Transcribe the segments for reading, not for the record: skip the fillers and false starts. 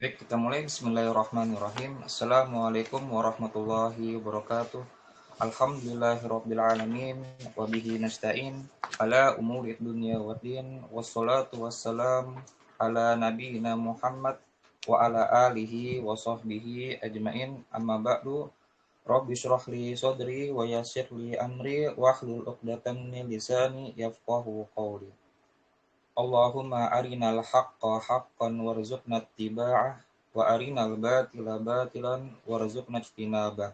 Baik, kita mulai. Bismillahirrahmanirrahim. Assalamualaikum warahmatullahi wabarakatuh. Alhamdulillahirrabbilalamin. Wabihi nasta'in. Ala umuri dunia wa din. Wassalatu wassalam ala nabiyina Muhammad wa ala alihi wa sahbihi ajmain. Amma ba'du. Rabbi syrah li sadri wa yassir li amri wa hlul uqdatan min lisani yafqahu qawli. Allahumma arinal haqqa haqqan warzuqna ittiba'ah wa arinal batila batilan warzuqna ijtinabah.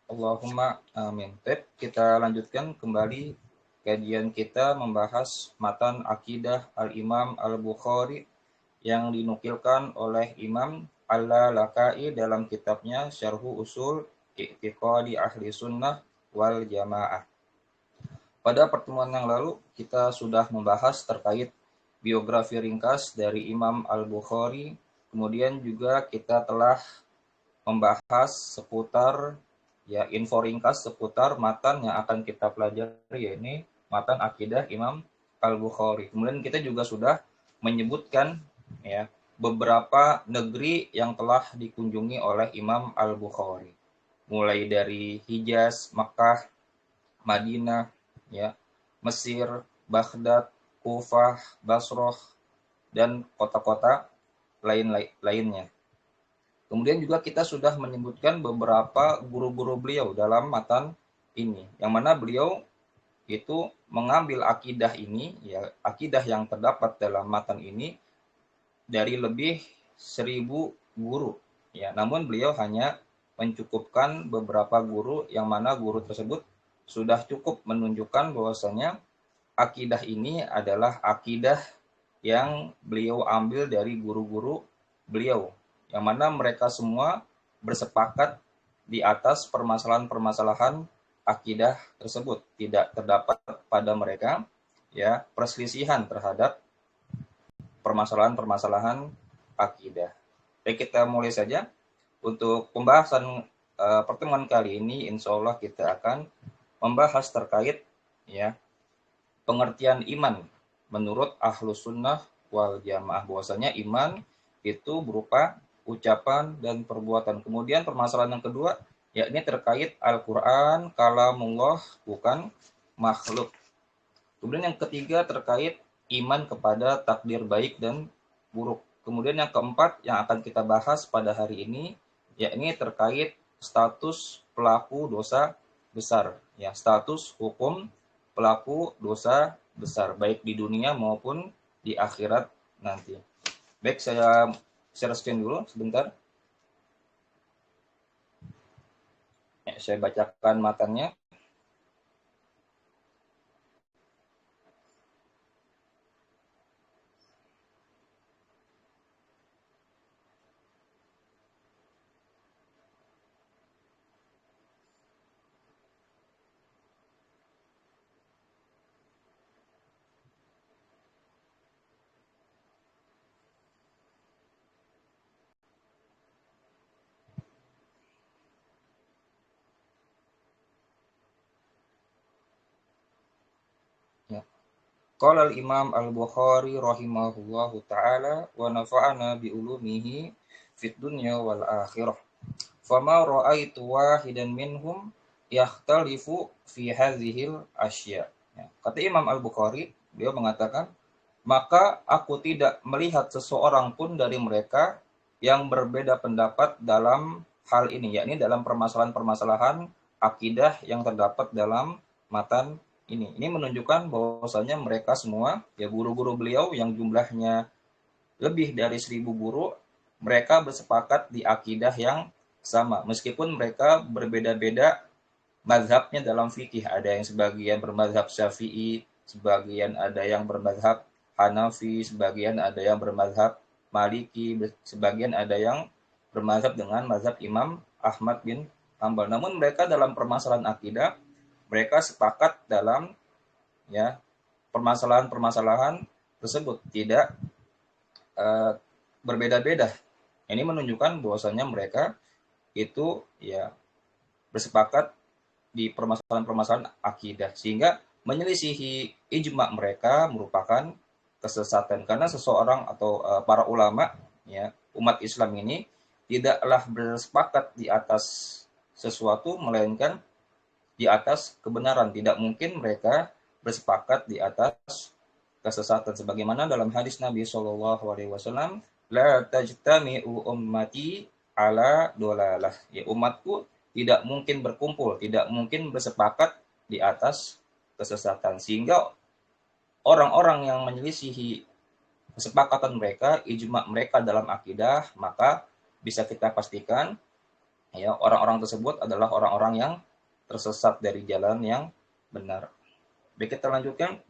Allahumma amin. Baik, kita lanjutkan kembali kajian kita membahas matan akidah Al-Imam Al-Bukhari yang dinukilkan oleh Imam Al-Lalakai dalam kitabnya Syarhu Usul I'tiqadi Ahli Sunnah wal Jamaah. Pada pertemuan yang lalu kita sudah membahas terkait biografi ringkas dari Imam Al-Bukhari. Kemudian juga kita telah membahas seputar info ringkas seputar matan yang akan kita pelajari, yaitu matan akidah Imam Al-Bukhari. Kemudian kita juga sudah menyebutkan beberapa negeri yang telah dikunjungi oleh Imam Al-Bukhari. Mulai dari Hijaz, Makkah, Madinah, Mesir, Baghdad, Kufah, Basrah, dan kota-kota lainnya. Kemudian juga kita sudah menyebutkan beberapa guru-guru beliau dalam matan ini, yang mana beliau itu mengambil akidah ini, akidah yang terdapat dalam matan ini dari lebih 1000 guru. Namun beliau hanya mencukupkan beberapa guru, yang mana guru tersebut sudah cukup menunjukkan bahwasanya akidah ini adalah akidah yang beliau ambil dari guru-guru beliau, yang mana mereka semua bersepakat di atas permasalahan-permasalahan akidah tersebut. Tidak terdapat pada mereka perselisihan terhadap permasalahan-permasalahan akidah. Baik, kita mulai saja. Untuk pembahasan pertemuan kali ini, insya Allah kita akan membahas terkait pengertian iman menurut Ahlus Sunnah wal Jamaah. Bahwasanya iman itu berupa ucapan dan perbuatan. Kemudian permasalahan yang kedua, yakni terkait Al-Quran, kalamullah, bukan makhluk. Kemudian yang ketiga terkait iman kepada takdir baik dan buruk. Kemudian yang keempat yang akan kita bahas pada hari ini, yakni terkait status pelaku dosa besar, status hukum pelaku dosa besar, baik di dunia maupun di akhirat nanti. Baik, saya share screen dulu sebentar. Saya bacakan matanya. Qala al-Imam Al-Bukhari rahimahullahu ta'ala wa nafa'ana bi ulumihi fid dunya wal akhirah. Fama ra'aitu wahidan minhum yakhtalifu fi hadhil asya. Kata Imam Al-Bukhari, beliau mengatakan, maka aku tidak melihat seseorang pun dari mereka yang berbeda pendapat dalam hal ini, yakni dalam permasalahan-permasalahan akidah yang terdapat dalam matan ini. Ini menunjukkan bahwasanya mereka semua, guru-guru beliau yang jumlahnya lebih dari 1000 guru, mereka bersepakat di akidah yang sama. Meskipun mereka berbeda-beda mazhabnya dalam fikih. Ada yang sebagian bermazhab Syafi'i, sebagian ada yang bermazhab Hanafi, sebagian ada yang bermazhab Maliki, sebagian ada yang bermazhab dengan mazhab Imam Ahmad bin Hanbal. Namun mereka dalam permasalahan akidah, mereka sepakat dalam permasalahan-permasalahan tersebut, tidak berbeda-beda. Ini menunjukkan bahwasanya mereka itu bersepakat di permasalahan-permasalahan akidah, sehingga menyelisihi ijma mereka merupakan kesesatan. Karena seseorang atau para ulama umat Islam ini tidaklah bersepakat di atas sesuatu melainkan di atas kebenaran. Tidak mungkin mereka bersepakat di atas kesesatan. Sebagaimana dalam hadis Nabi SAW, la tajtami'u ummati ala dolalah. Ya, umatku tidak mungkin berkumpul, tidak mungkin bersepakat di atas kesesatan. Sehingga orang-orang yang menyelisihi kesepakatan mereka, ijma mereka dalam akidah, maka bisa kita pastikan ya orang-orang tersebut adalah orang-orang yang tersesat dari jalan yang benar. Baik, kita lanjutkan.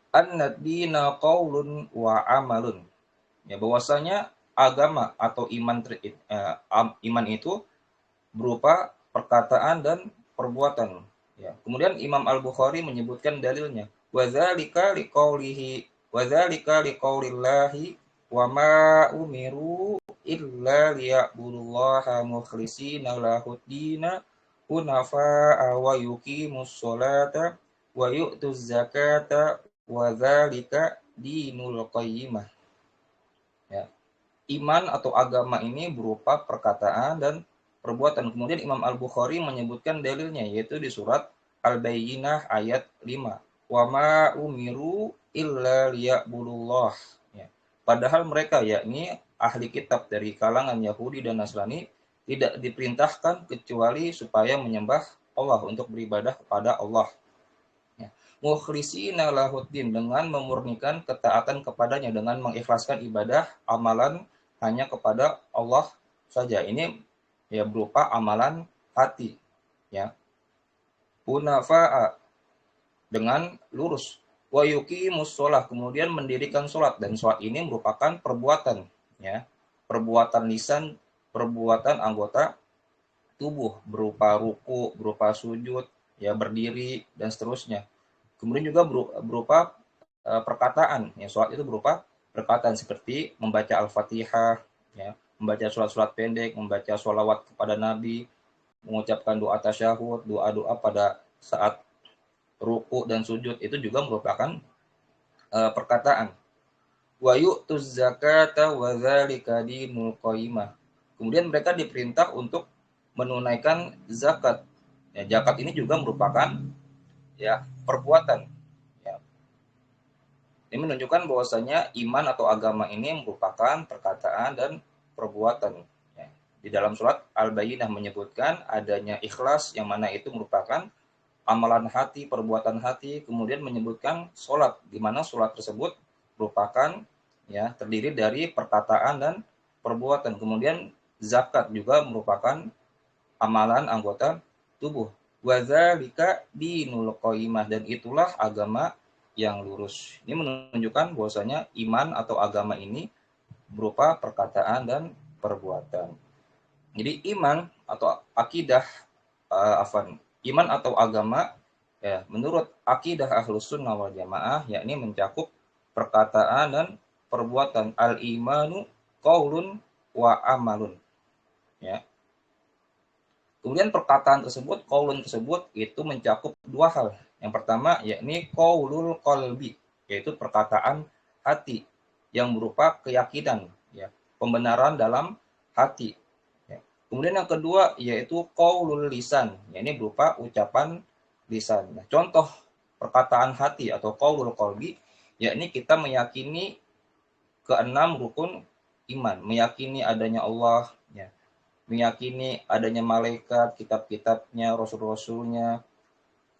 An-dina qaulun wa amalun. Ya, bahwasanya agama atau iman itu berupa perkataan dan perbuatan. Ya. Kemudian Imam Al-Bukhari menyebutkan dalilnya. Wadzalika liqaulillahi wa ma umiru illa liya'budullaha mukhlishina lahuddina hunafa'a wa yuqimus sholata wa yu'tuz zakata wa dzalika dinul qayyimah. Ya. Iman atau agama ini berupa perkataan dan perbuatan. Kemudian Imam Al-Bukhari menyebutkan dalilnya yaitu di surat Al-Bayyinah ayat 5. Wa ma umiru illa liya'budullah. Ya. Padahal mereka yakni ahli kitab dari kalangan Yahudi dan Nasrani tidak diperintahkan kecuali supaya menyembah Allah, untuk beribadah kepada Allah. Ya. Mukhlishina lahuddin, dengan memurnikan ketaatan kepadanya, dengan mengikhlaskan ibadah amalan hanya kepada Allah saja. Ini ya berupa amalan hati, ya. Hunafa'a, dengan lurus. Wa yuqimus shalah, kemudian mendirikan salat, dan salat ini merupakan perbuatan, ya. Perbuatan lisan, perbuatan anggota tubuh berupa ruku, berupa sujud, ya berdiri dan seterusnya. Kemudian juga berupa perkataan, ya salat itu berupa perkataan seperti membaca Al-Fatihah, ya, membaca surat-surat pendek, membaca sholawat kepada Nabi, mengucapkan doa tasyahud, doa-doa pada saat ruku dan sujud, itu juga merupakan perkataan. Wa yu'tuz zakata wa dzalika dinul qayyimah. Kemudian mereka diperintah untuk menunaikan zakat. Ya, zakat ini juga merupakan ya perbuatan. Ya. Ini menunjukkan bahwasanya iman atau agama ini merupakan perkataan dan perbuatan. Ya. Di dalam surat Al-Bayyinah menyebutkan adanya ikhlas, yang mana itu merupakan amalan hati, perbuatan hati. Kemudian menyebutkan sholat, di mana sholat tersebut merupakan ya terdiri dari perkataan dan perbuatan. Kemudian zakat juga merupakan amalan anggota tubuh. Wadzalika dinul qayyimah, dan itulah agama yang lurus. Ini menunjukkan bahwasanya iman atau agama ini berupa perkataan dan perbuatan. Jadi iman atau akidah iman atau agama ya menurut akidah Ahlus Sunnah wal Jamaah yakni mencakup perkataan dan perbuatan. Al-imanu qaulun wa amalun. Ya. Kemudian perkataan tersebut, qaulun tersebut itu mencakup dua hal. Yang pertama yakni qaulul qalbi, yaitu perkataan hati yang berupa keyakinan, ya, pembenaran dalam hati. Ya. Kemudian yang kedua yaitu qaulul lisan, yakni berupa ucapan lisan. Nah, contoh perkataan hati atau qaulul qalbi yakni kita meyakini keenam rukun iman, meyakini adanya Allah, ya, meyakini adanya malaikat, kitab-kitabnya, rasul-rasulnya,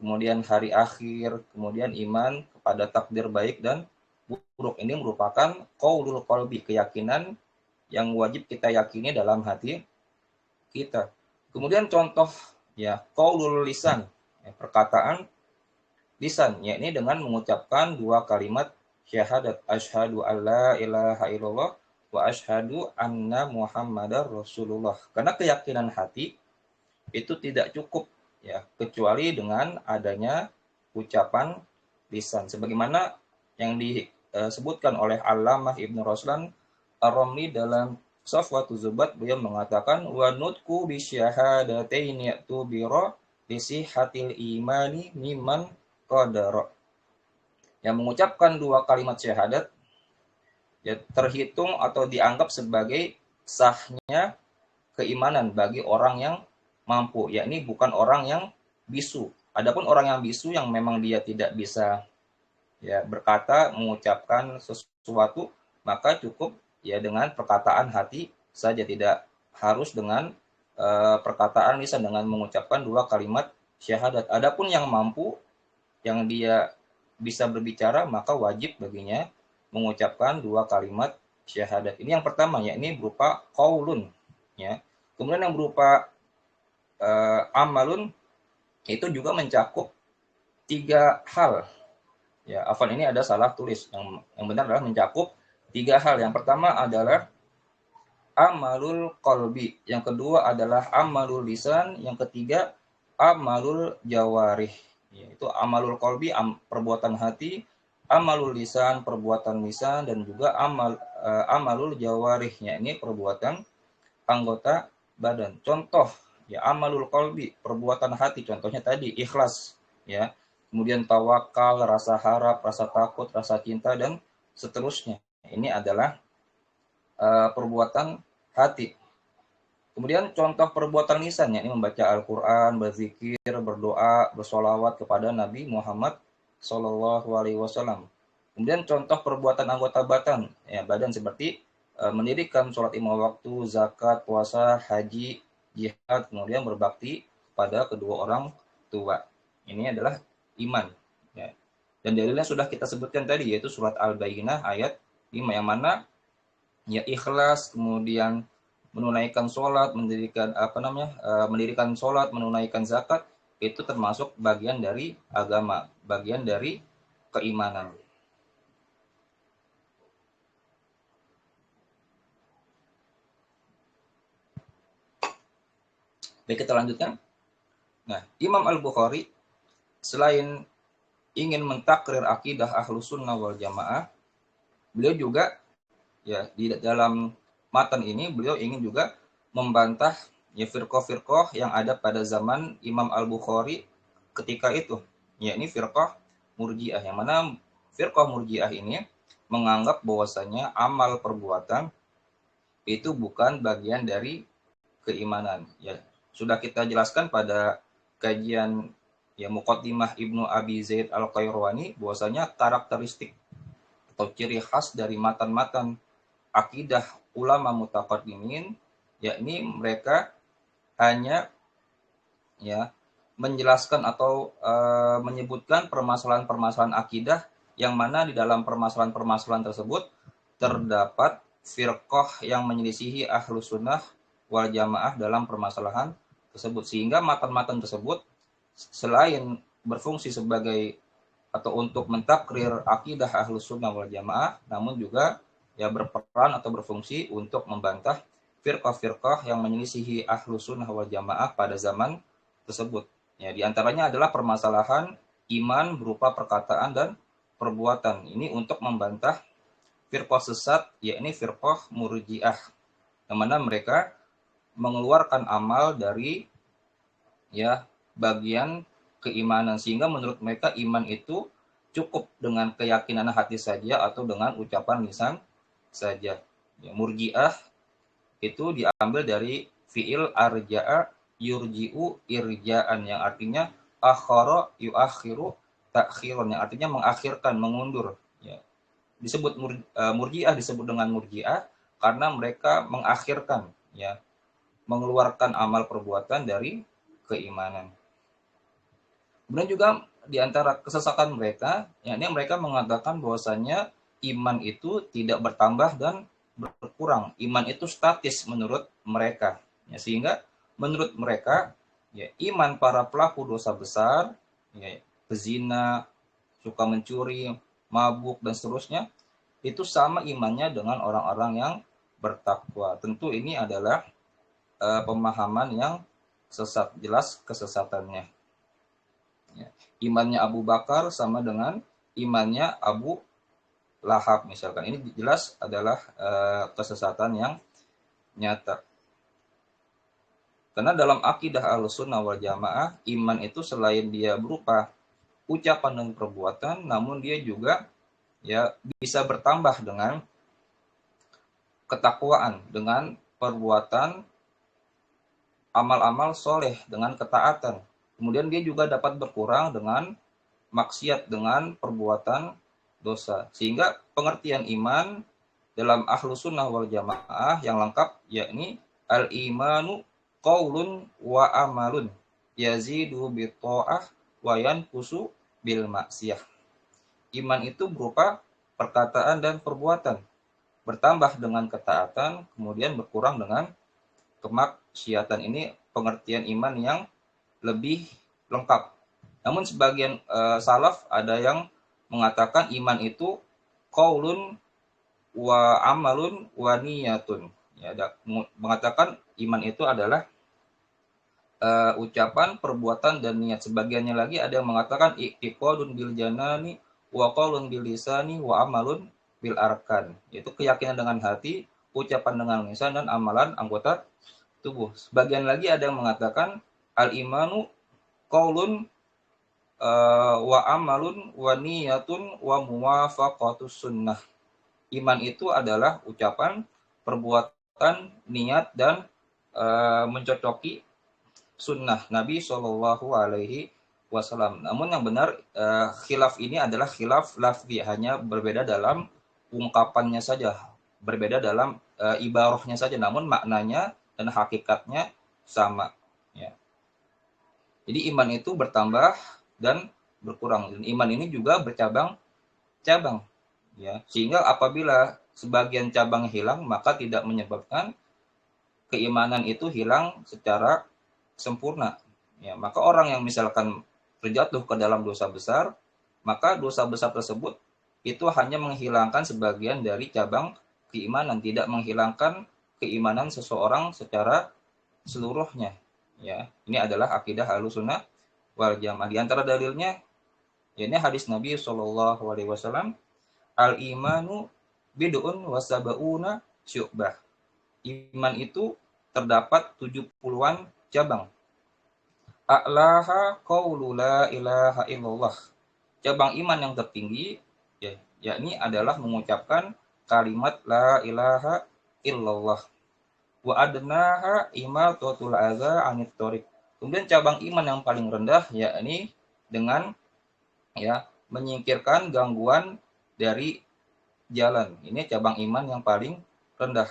kemudian hari akhir, kemudian iman kepada takdir baik dan buruk. Ini merupakan qaulul qalbi, keyakinan yang wajib kita yakini dalam hati kita. Kemudian contoh ya qaulul lisan, ya, perkataan lisan, yakni dengan mengucapkan dua kalimat syahadat, asyhadu alla ilaha illallah wa asyhadu anna muhammadar rasulullah. Karena keyakinan hati itu tidak cukup ya kecuali dengan adanya ucapan lisan. Sebagaimana yang disebutkan oleh Allamah Ibnu Ruslan Ar-Ramli dalam Safwatuz Zubat, beliau mengatakan wa nutqu bi syahadataini ya'tubira bi sihhatil imani mimman qadara. Yang mengucapkan dua kalimat syahadat ya terhitung atau dianggap sebagai sahnya keimanan bagi orang yang mampu, yakni bukan orang yang bisu. Adapun orang yang bisu yang memang dia tidak bisa ya berkata, mengucapkan sesuatu, maka cukup ya dengan perkataan hati saja, tidak harus dengan perkataan lisan dengan mengucapkan dua kalimat syahadat. Adapun yang mampu, yang dia bisa berbicara, maka wajib baginya mengucapkan dua kalimat syahadat. Ini yang pertama, yakni berupa qaulun, ya. Kemudian yang berupa amalun itu juga mencakup tiga hal. Ya, afwan, ini ada salah tulis. Yang benar adalah mencakup tiga hal. Yang pertama adalah amalul qalbi, yang kedua adalah amalul lisan, yang ketiga amalul jawarih. Yaitu amalul qalbi, perbuatan hati, amalul lisan, perbuatan lisan, dan juga amalul jawarihnya ini perbuatan anggota badan. Contoh, ya amalul qalbi, perbuatan hati, contohnya tadi ikhlas, ya. Kemudian tawakal, rasa harap, rasa takut, rasa cinta, dan seterusnya. Ini adalah perbuatan hati. Kemudian contoh perbuatan lisan, yakni membaca Al-Quran, berzikir, berdoa, bersolawat kepada Nabi Muhammad Sallallahu Alaihi Wasallam. Kemudian contoh perbuatan anggota badan, ya badan seperti mendirikan sholat lima waktu, zakat, puasa, haji, jihad, kemudian berbakti pada kedua orang tua. Ini adalah iman. Ya. Dan dalilnya sudah kita sebutkan tadi, yaitu surat Al-Bayyinah ayat 5, yang mana ya ikhlas, kemudian menunaikan sholat, mendirikan sholat, menunaikan zakat, itu termasuk bagian dari agama, bagian dari keimanan. Baik, kita lanjutkan. Nah, Imam Al-Bukhari selain ingin mentakrir akidah Ahlus Sunnah wal Jamaah, beliau juga ya di dalam matan ini beliau ingin juga membantah ya firqah-firqah yang ada pada zaman Imam Al-Bukhari ketika itu, yakni firqah Murji'ah, yang mana firqah Murji'ah ini menganggap bahwasanya amal perbuatan itu bukan bagian dari keimanan. Ya, sudah kita jelaskan pada kajian ya Muqaddimah Ibnu Abi Zaid Al-Qayrawani bahwasanya karakteristik atau ciri khas dari matan-matan akidah ulama mutaqaddimin, yakni mereka hanya ya menjelaskan atau menyebutkan permasalahan-permasalahan akidah yang mana di dalam permasalahan-permasalahan tersebut terdapat firqah yang menyelisihi Ahlus Sunnah wal Jamaah dalam permasalahan tersebut, sehingga matan-matan tersebut selain berfungsi sebagai atau untuk mentakrir akidah Ahlus Sunnah wal Jamaah, namun juga ya berperan atau berfungsi untuk membantah firqah-firqah yang menyelisihi Ahlus Sunnah wal Jamaah pada zaman tersebut. Ya, di antaranya adalah permasalahan iman berupa perkataan dan perbuatan. Ini untuk membantah firqah sesat, yakni firqah Murji'ah, yang mana mereka mengeluarkan amal dari ya bagian keimanan, sehingga menurut mereka iman itu cukup dengan keyakinan hati saja atau dengan ucapan lisan saja. Ya, Murji'ah itu diambil dari fiil arja'a yurji'u irja'an, yang artinya akhara yuakhiru takhirun, yang artinya mengakhirkan, mengundur. Ya. Disebut Murji'ah disebut dengan Murji'ah karena mereka mengakhirkan, ya, mengeluarkan amal perbuatan dari keimanan. Kemudian juga di antara kesesatan mereka, yakni mereka mengatakan bahwasanya iman itu tidak bertambah dan berkurang. Iman itu statis menurut mereka. Ya, sehingga menurut mereka ya iman para pelaku dosa besar, ya, pezina, suka mencuri, mabuk dan seterusnya, itu sama imannya dengan orang-orang yang bertakwa. Tentu ini adalah pemahaman yang sesat, jelas kesesatannya. Ya. Imannya Abu Bakar sama dengan imannya Abu Lahab misalkan. Ini jelas adalah kesesatan yang nyata. Karena dalam akidah Ahlussunnah wal Jamaah, iman itu selain dia berupa ucapan dan perbuatan, namun dia juga ya bisa bertambah dengan ketakwaan dengan perbuatan amal-amal soleh dengan ketaatan. Kemudian dia juga dapat berkurang dengan maksiat dengan perbuatan dosa. Sehingga pengertian iman dalam ahlu sunnah wal jamaah yang lengkap yakni al-imanu qaulun wa amalun yazidu bi ta'ah wa yanqusu bil maksiyah. Iman itu berupa perkataan dan perbuatan, bertambah dengan ketaatan, kemudian berkurang dengan kemaksiatan. Ini pengertian iman yang lebih lengkap. Namun sebagian salaf ada yang mengatakan iman itu qaulun wa amalun wa niyatun. Ya, mengatakan iman itu adalah ucapan, perbuatan dan niat. Sebagiannya lagi ada yang mengatakan i'tiqadun bil janani wa qaulun bil lisani wa amalun bil arkan. Yaitu keyakinan dengan hati, ucapan dengan lisan dan amalan anggota tubuh. Sebagian lagi ada yang mengatakan al-imanu qaulun wa amalun wa niyatun wa muwafaqatus sunnah. Iman itu adalah ucapan, perbuatan, niat dan mencocoki sunnah Nabi Shallallahu Alaihi Wasallam. Namun yang benar khilaf ini adalah khilaf lafzi, hanya berbeda dalam ungkapannya saja, berbeda dalam ibarahnya saja, namun maknanya dan hakikatnya sama. Ya. Jadi iman itu bertambah dan berkurang. Dan iman ini juga bercabang-cabang. Ya. Sehingga apabila sebagian cabang hilang, maka tidak menyebabkan keimanan itu hilang secara sempurna. Ya, maka orang yang misalkan terjatuh ke dalam dosa besar, maka dosa besar tersebut itu hanya menghilangkan sebagian dari cabang keimanan, tidak menghilangkan keimanan seseorang secara seluruhnya. Ya, ini adalah akidah Ahlussunnah wal Jamaah. Di antara dalilnya, ya, ini hadis Nabi Shallallahu Alaihi Wasallam, al imanu bid'un wa sab'una syu'bah. Iman itu terdapat 70-an cabang. A'laha qaulu la ilaha illallah. Cabang iman yang tertinggi ya, yakni adalah mengucapkan kalimat la ilaha illallah. Wa adnaha imatatul adza anit thoriq. Kemudian cabang iman yang paling rendah yakni dengan ya menyingkirkan gangguan dari jalan. Ini cabang iman yang paling rendah.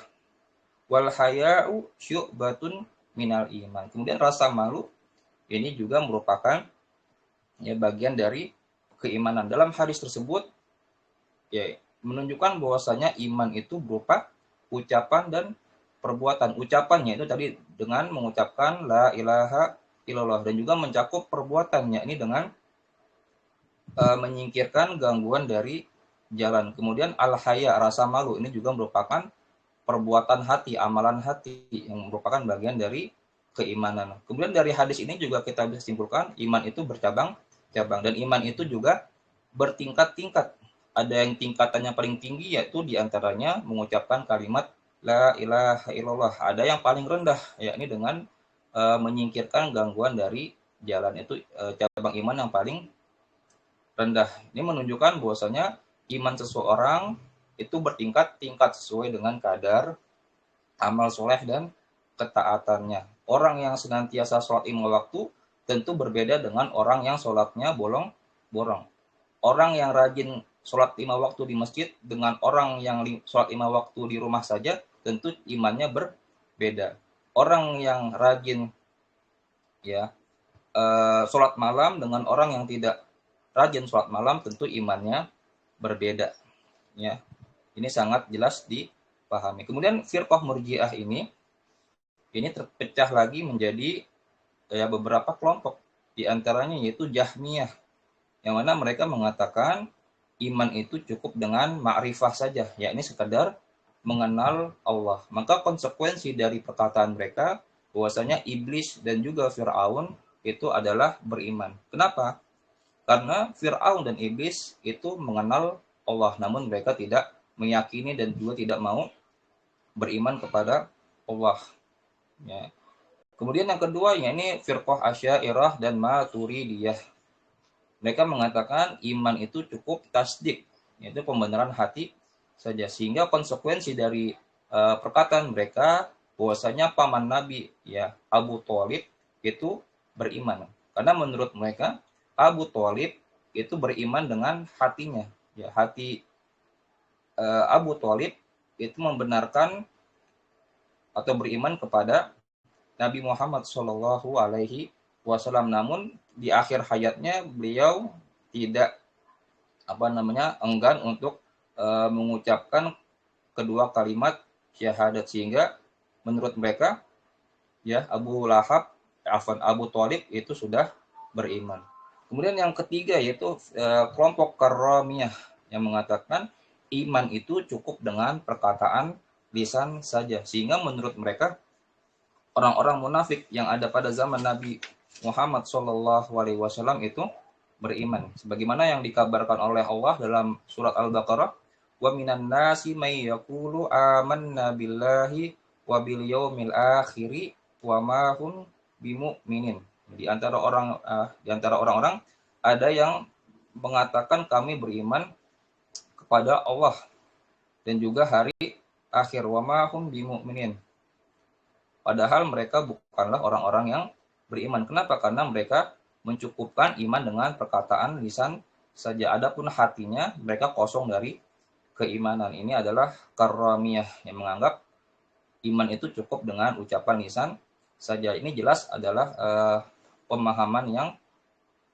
Wal haya'u syu'batun minal iman. Kemudian rasa malu ini juga merupakan ya bagian dari keimanan. Dalam hadis tersebut ya menunjukkan bahwasanya iman itu berupa ucapan dan perbuatan. Ucapannya itu tadi dengan mengucapkan la ilaha illallah, dan juga mencakup perbuatannya ini dengan menyingkirkan gangguan dari jalan. Kemudian al-haya, rasa malu, ini juga merupakan perbuatan hati, amalan hati yang merupakan bagian dari keimanan. Kemudian dari hadis ini juga kita bisa simpulkan iman itu bercabang-cabang, dan iman itu juga bertingkat-tingkat. Ada yang tingkatannya paling tinggi yaitu diantaranya mengucapkan kalimat la ilaha illallah. Ada yang paling rendah yakni dengan menyingkirkan gangguan dari jalan, itu cabang iman yang paling rendah. Ini menunjukkan bahwasanya iman seseorang itu bertingkat-tingkat sesuai dengan kadar amal soleh dan ketaatannya. Orang yang senantiasa sholat lima waktu tentu berbeda dengan orang yang sholatnya bolong-bolong. Orang yang rajin sholat lima waktu di masjid dengan orang yang sholat lima waktu di rumah saja tentu imannya berbeda. Orang yang rajin ya sholat malam dengan orang yang tidak rajin sholat malam tentu imannya berbeda. Ya. Ini sangat jelas dipahami. Kemudian firqah Murji'ah ini terpecah lagi menjadi ya beberapa kelompok. Di antaranya yaitu Jahmiyah, yang mana mereka mengatakan iman itu cukup dengan ma'rifah saja, yakni sekedar mengenal Allah. Maka konsekuensi dari perkataan mereka bahwasanya iblis dan juga Fir'aun itu adalah beriman. Kenapa? Karena Fir'aun dan iblis itu mengenal Allah, namun mereka tidak meyakini dan juga tidak mau beriman kepada Allah. Ya. Kemudian yang kedua, yakni firqah Asy'ariyah dan Maturidiyah. Mereka mengatakan iman itu cukup tasdik, yaitu pembenaran hati saja. Sehingga konsekuensi dari perkataan mereka bahwasanya paman Nabi ya Abu Thalib itu beriman. Karena menurut mereka Abu Thalib itu beriman dengan hatinya. Ya, hati Abu Thalib itu membenarkan atau beriman kepada Nabi Muhammad Shallallahu Alaihi Wasallam. Namun di akhir hayatnya beliau tidak enggan untuk mengucapkan kedua kalimat syahadat, sehingga menurut mereka ya Abu Thalib itu sudah beriman. Kemudian yang ketiga yaitu kelompok Karramiyah yang mengatakan iman itu cukup dengan perkataan lisan saja, sehingga menurut mereka orang-orang munafik yang ada pada zaman Nabi Muhammad SAW itu beriman. Sebagaimana yang dikabarkan oleh Allah dalam surat Al-Baqarah, wa minan nasi may yaqulu amanna billahi wa bil yaumil akhiri wa ma hum bimu'minin. Di antara orang-orang ada yang mengatakan kami beriman kepada Allah dan juga hari akhir, wa ma hum bimu'minin. Padahal mereka bukanlah orang-orang yang beriman. Kenapa? Karena mereka mencukupkan iman dengan perkataan lisan saja. Adapun hatinya mereka kosong dari keimanan. Ini adalah Karramiyah yang menganggap iman itu cukup dengan ucapan lisan saja. Ini jelas adalah pemahaman yang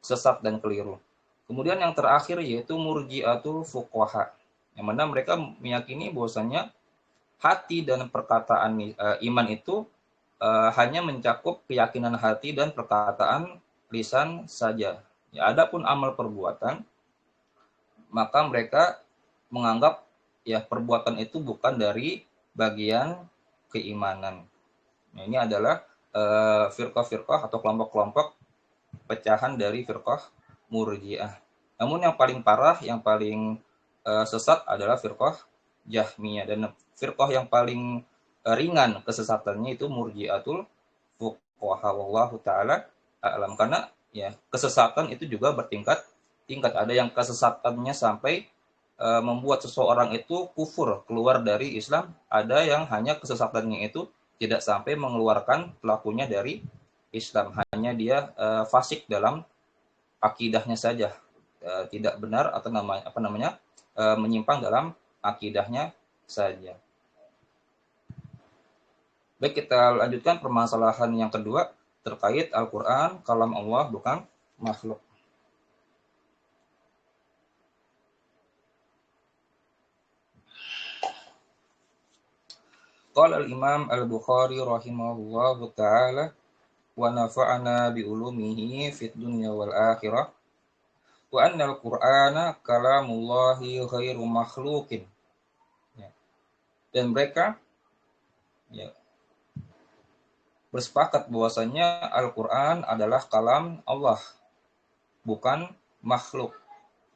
sesat dan keliru. Kemudian yang terakhir yaitu Murji'atul Fuqaha, yang mana mereka meyakini bahwasanya hati dan perkataan iman itu hanya mencakup keyakinan hati dan perkataan lisan saja. Ya, adapun amal perbuatan, maka mereka menganggap ya perbuatan itu bukan dari bagian keimanan. Nah, ini adalah firqah-firqah atau kelompok-kelompok pecahan dari firqah Murji'ah. Namun yang paling parah, yang paling sesat adalah firqah Jahmiyah, dan firqah yang paling ringan kesesatannya itu Murji'atul Fuqaha. Wallahu taala a'lam. Karena ya kesesatan itu juga bertingkat-tingkat. Ada yang kesesatannya sampai membuat seseorang itu kufur, keluar dari Islam. Ada yang hanya kesesatannya itu tidak sampai mengeluarkan pelakunya dari Islam, hanya dia fasik dalam akidahnya saja, tidak benar atau menyimpang dalam akidahnya saja. Baik, kita lanjutkan permasalahan yang kedua terkait Al-Quran, kalam Allah bukan makhluk. Qala al-Imam Al-Bukhari rahimahullahu ta'ala wa nafa'ana bi ulumihi fid dunya wal akhirah wa anna al-Qur'ana kalamullahi ghairu makhluqin. Ya. Dan mereka ya bersepakat bahwasanya Al-Quran adalah kalam Allah, bukan makhluk.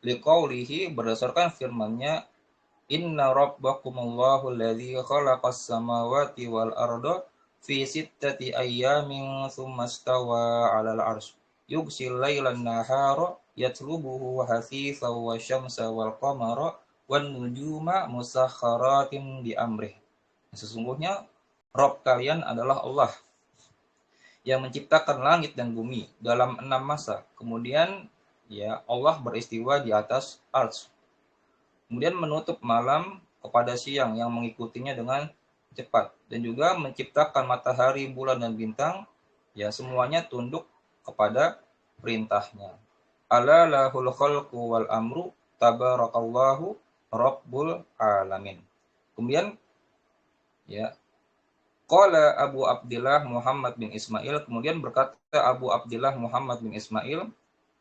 Liqaulihi, berdasarkan firman-Nya, inna rabbakumullahu alladzi khalaqas samawati wal arda fi sittati ayyamin tsumma stawa 'alal 'arsy yughsil lailan nahara yatlubuhu hasitsan wasyamsa wal qamara wan nujuma musakhkharatin bi amrih. Sesungguhnya Rabb kalian adalah Allah yang menciptakan langit dan bumi dalam 6 masa. Kemudian ya Allah beristiwa di atas arsy. Kemudian menutup malam kepada siang yang mengikutinya dengan cepat, dan juga menciptakan matahari, bulan dan bintang, ya semuanya tunduk kepada perintahnya. Ala lahul khalqu wal amru tabarakallahu rabbul alamin. Kemudian ya Qala Abu Abdillah Muhammad bin Ismail, kemudian berkata Abu Abdillah Muhammad bin Ismail,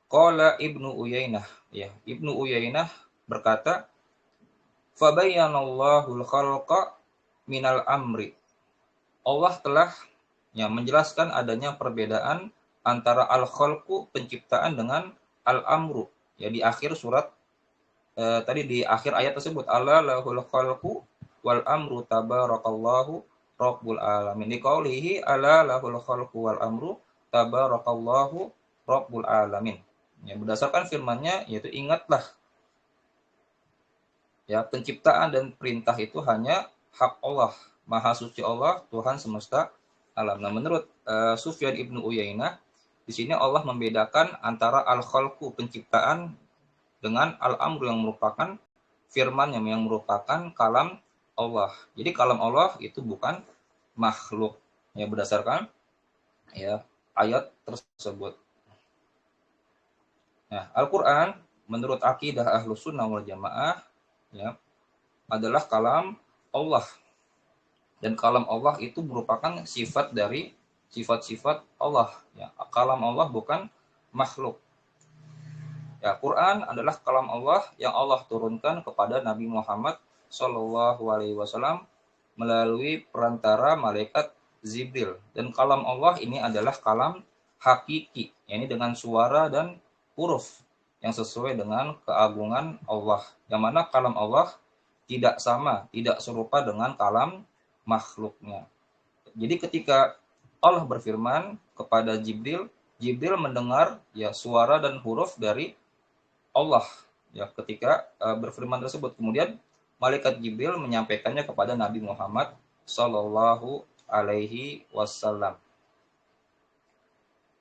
qala Ibnu Uyainah, ya, Ibnu Uyainah berkata, fabayyanallahu al-khalqa minal amri. Allah telah ya menjelaskan adanya perbedaan antara al-khalqu penciptaan dengan al-amru. Ya di akhir surat tadi di akhir ayat tersebut, alla lahul khalqu wal amru tabarakallahu Rabbul alamin. Liqaulihi ala lahul khalqu wal amru tabarakallahu Rabbul alamin. Ya, berdasarkan firman-Nya yaitu ingatlah ya penciptaan dan perintah itu hanya hak Allah, maha suci Allah, Tuhan semesta alam. Nah, menurut Sufyan ibnu Uyainah, di sini Allah membedakan antara al-khalqu penciptaan dengan al-amru yang merupakan firman yang merupakan kalam Allah. Jadi kalam Allah itu bukan makhluk, ya berdasarkan ya ayat tersebut. Nah, Al-Qur'an menurut akidah Ahlus Sunnah wal Jamaah ya adalah kalam Allah. Dan kalam Allah itu merupakan sifat dari sifat-sifat Allah. Ya, kalam Allah bukan makhluk. Ya, Quran adalah kalam Allah yang Allah turunkan kepada Nabi Muhammad SAW melalui perantara malaikat Jibril. Dan kalam Allah ini adalah kalam hakiki, yakni dengan suara dan huruf yang sesuai dengan keagungan Allah. Yang mana kalam Allah tidak sama, tidak serupa dengan kalam makhluknya. Jadi ketika Allah berfirman kepada Jibril, Jibril mendengar ya suara dan huruf dari Allah ya ketika berfirman tersebut. Kemudian malaikat Jibril menyampaikannya kepada Nabi Muhammad Sallallahu Alaihi Wasallam.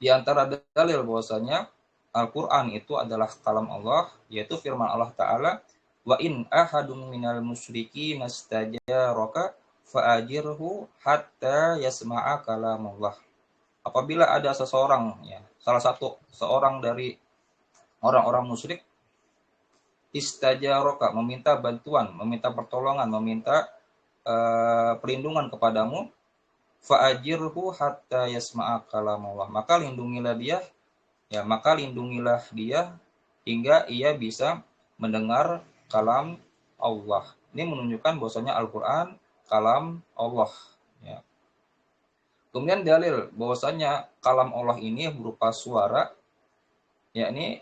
Di antara dalil bahwasanya Al-Quran itu adalah kalam Allah, yaitu firman Allah Ta'ala, wa in ahadun minal musyriki nastajaraka fa'ajirhu hatta yasma'a kalamullah. Apabila ada seseorang, ya, seorang dari orang-orang musyrik, istajaraka, meminta bantuan, meminta pertolongan, meminta perlindungan kepadamu, fa'ajirhu hatta yasma'a kalamullah. Maka lindungilah dia hingga ia bisa mendengar kalam Allah. Ini menunjukkan bahwasanya Al-Quran kalam Allah. Ya. Kemudian dalil bahwasanya kalam Allah ini berupa suara, yakni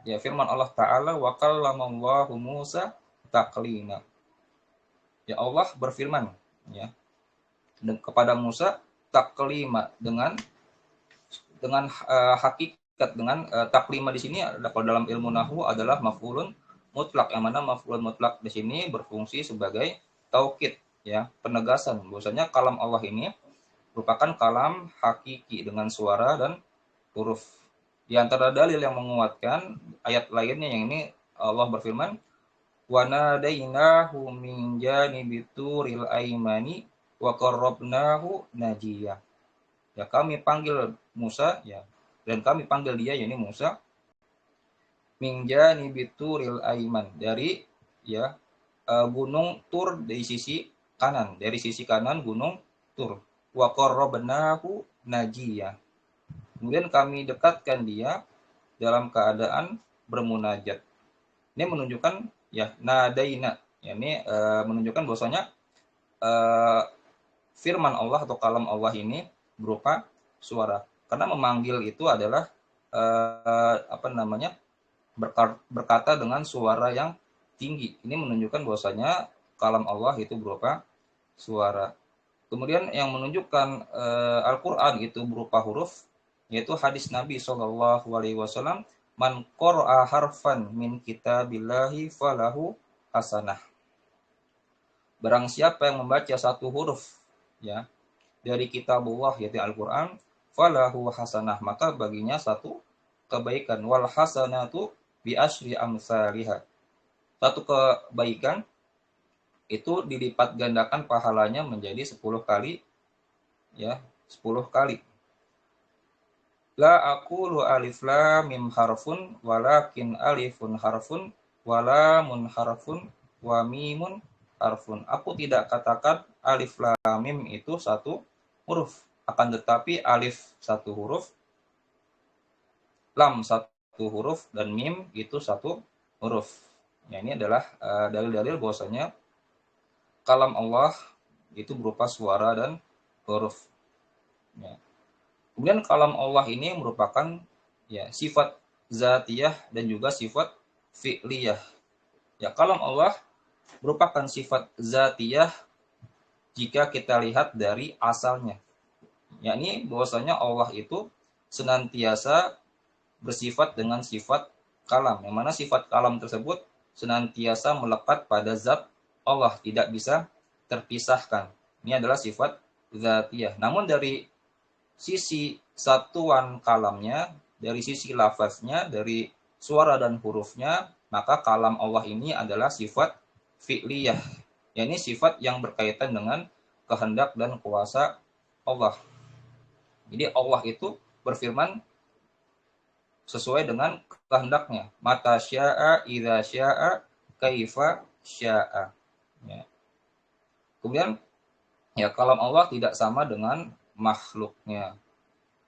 ya firman Allah Ta'ala, wa kallamallahu Musa taklima. Ya Allah berfirman ya kepada Musa taklima dengan hakikat, dengan taklima di sini kalau dalam ilmu nahwu adalah maf'ulun mutlak, yang mana maf'ulun mutlak di sini berfungsi sebagai taukid, ya, penegasan bahwasanya kalam Allah ini merupakan kalam hakiki dengan suara dan huruf. Di antara dalil yang menguatkan ayat lainnya yang ini Allah berfirman, wa nadainahu min janibit turil aimani wa qarrabnahu najiyah. Ya, kami panggil Musa, ya, dan kami panggil dia, yakni Musa, min janibit turil aiman, dari ya gunung Tur dari sisi kanan gunung Tur, wa qarrabnahu najiyah. Kemudian kami dekatkan dia dalam keadaan bermunajat. Ini menunjukkan ya nadaina, ya, ini menunjukkan bahwasanya firman Allah atau kalam Allah ini berupa suara. Karena memanggil itu adalah berkata dengan suara yang tinggi. Ini menunjukkan bahwasanya kalam Allah itu berupa suara. Kemudian yang menunjukkan Al-Quran itu berupa huruf, yaitu hadis Nabi SAW, man qara'a harfan min kitabillahi falahu hasanah. Barang siapa yang membaca satu huruf ya dari kitabullah, yaitu Al-Quran, falahu hasanah, maka baginya satu kebaikan. Wal hasanatu bi asyri amsalihha. Satu kebaikan itu dilipat gandakan pahalanya menjadi 10 kali, ya, 10 kali. La aqulu alif lam mim harfun walakin alifun harfun walamun harfun wa mimun harfun. Aku tidak katakan alif lam mim itu satu huruf, akan tetapi alif satu huruf, lam satu huruf, dan mim itu satu huruf. Ya, ini adalah dalil-dalil bahwasanya kalam Allah itu berupa suara dan huruf. Ya. Kemudian kalam Allah ini merupakan ya sifat zatiyah dan juga sifat fi'liyah. Ya, kalam Allah merupakan sifat zatiyah jika kita lihat dari asalnya. Yakni bahwasanya Allah itu senantiasa bersifat dengan sifat kalam, yang mana sifat kalam tersebut senantiasa melekat pada zat Allah, tidak bisa terpisahkan. Ini adalah sifat dzatiyah. Namun dari sisi satuan kalamnya, dari sisi lafaznya, dari suara dan hurufnya, maka kalam Allah ini adalah sifat fi'liyah. Yakni sifat yang berkaitan dengan kehendak dan kuasa Allah. Jadi Allah itu berfirman sesuai dengan kehendaknya. Mata sya'a, idza sya'a, kaifa sya'a. Ya. Kemudian ya kalam Allah tidak sama dengan makhluknya.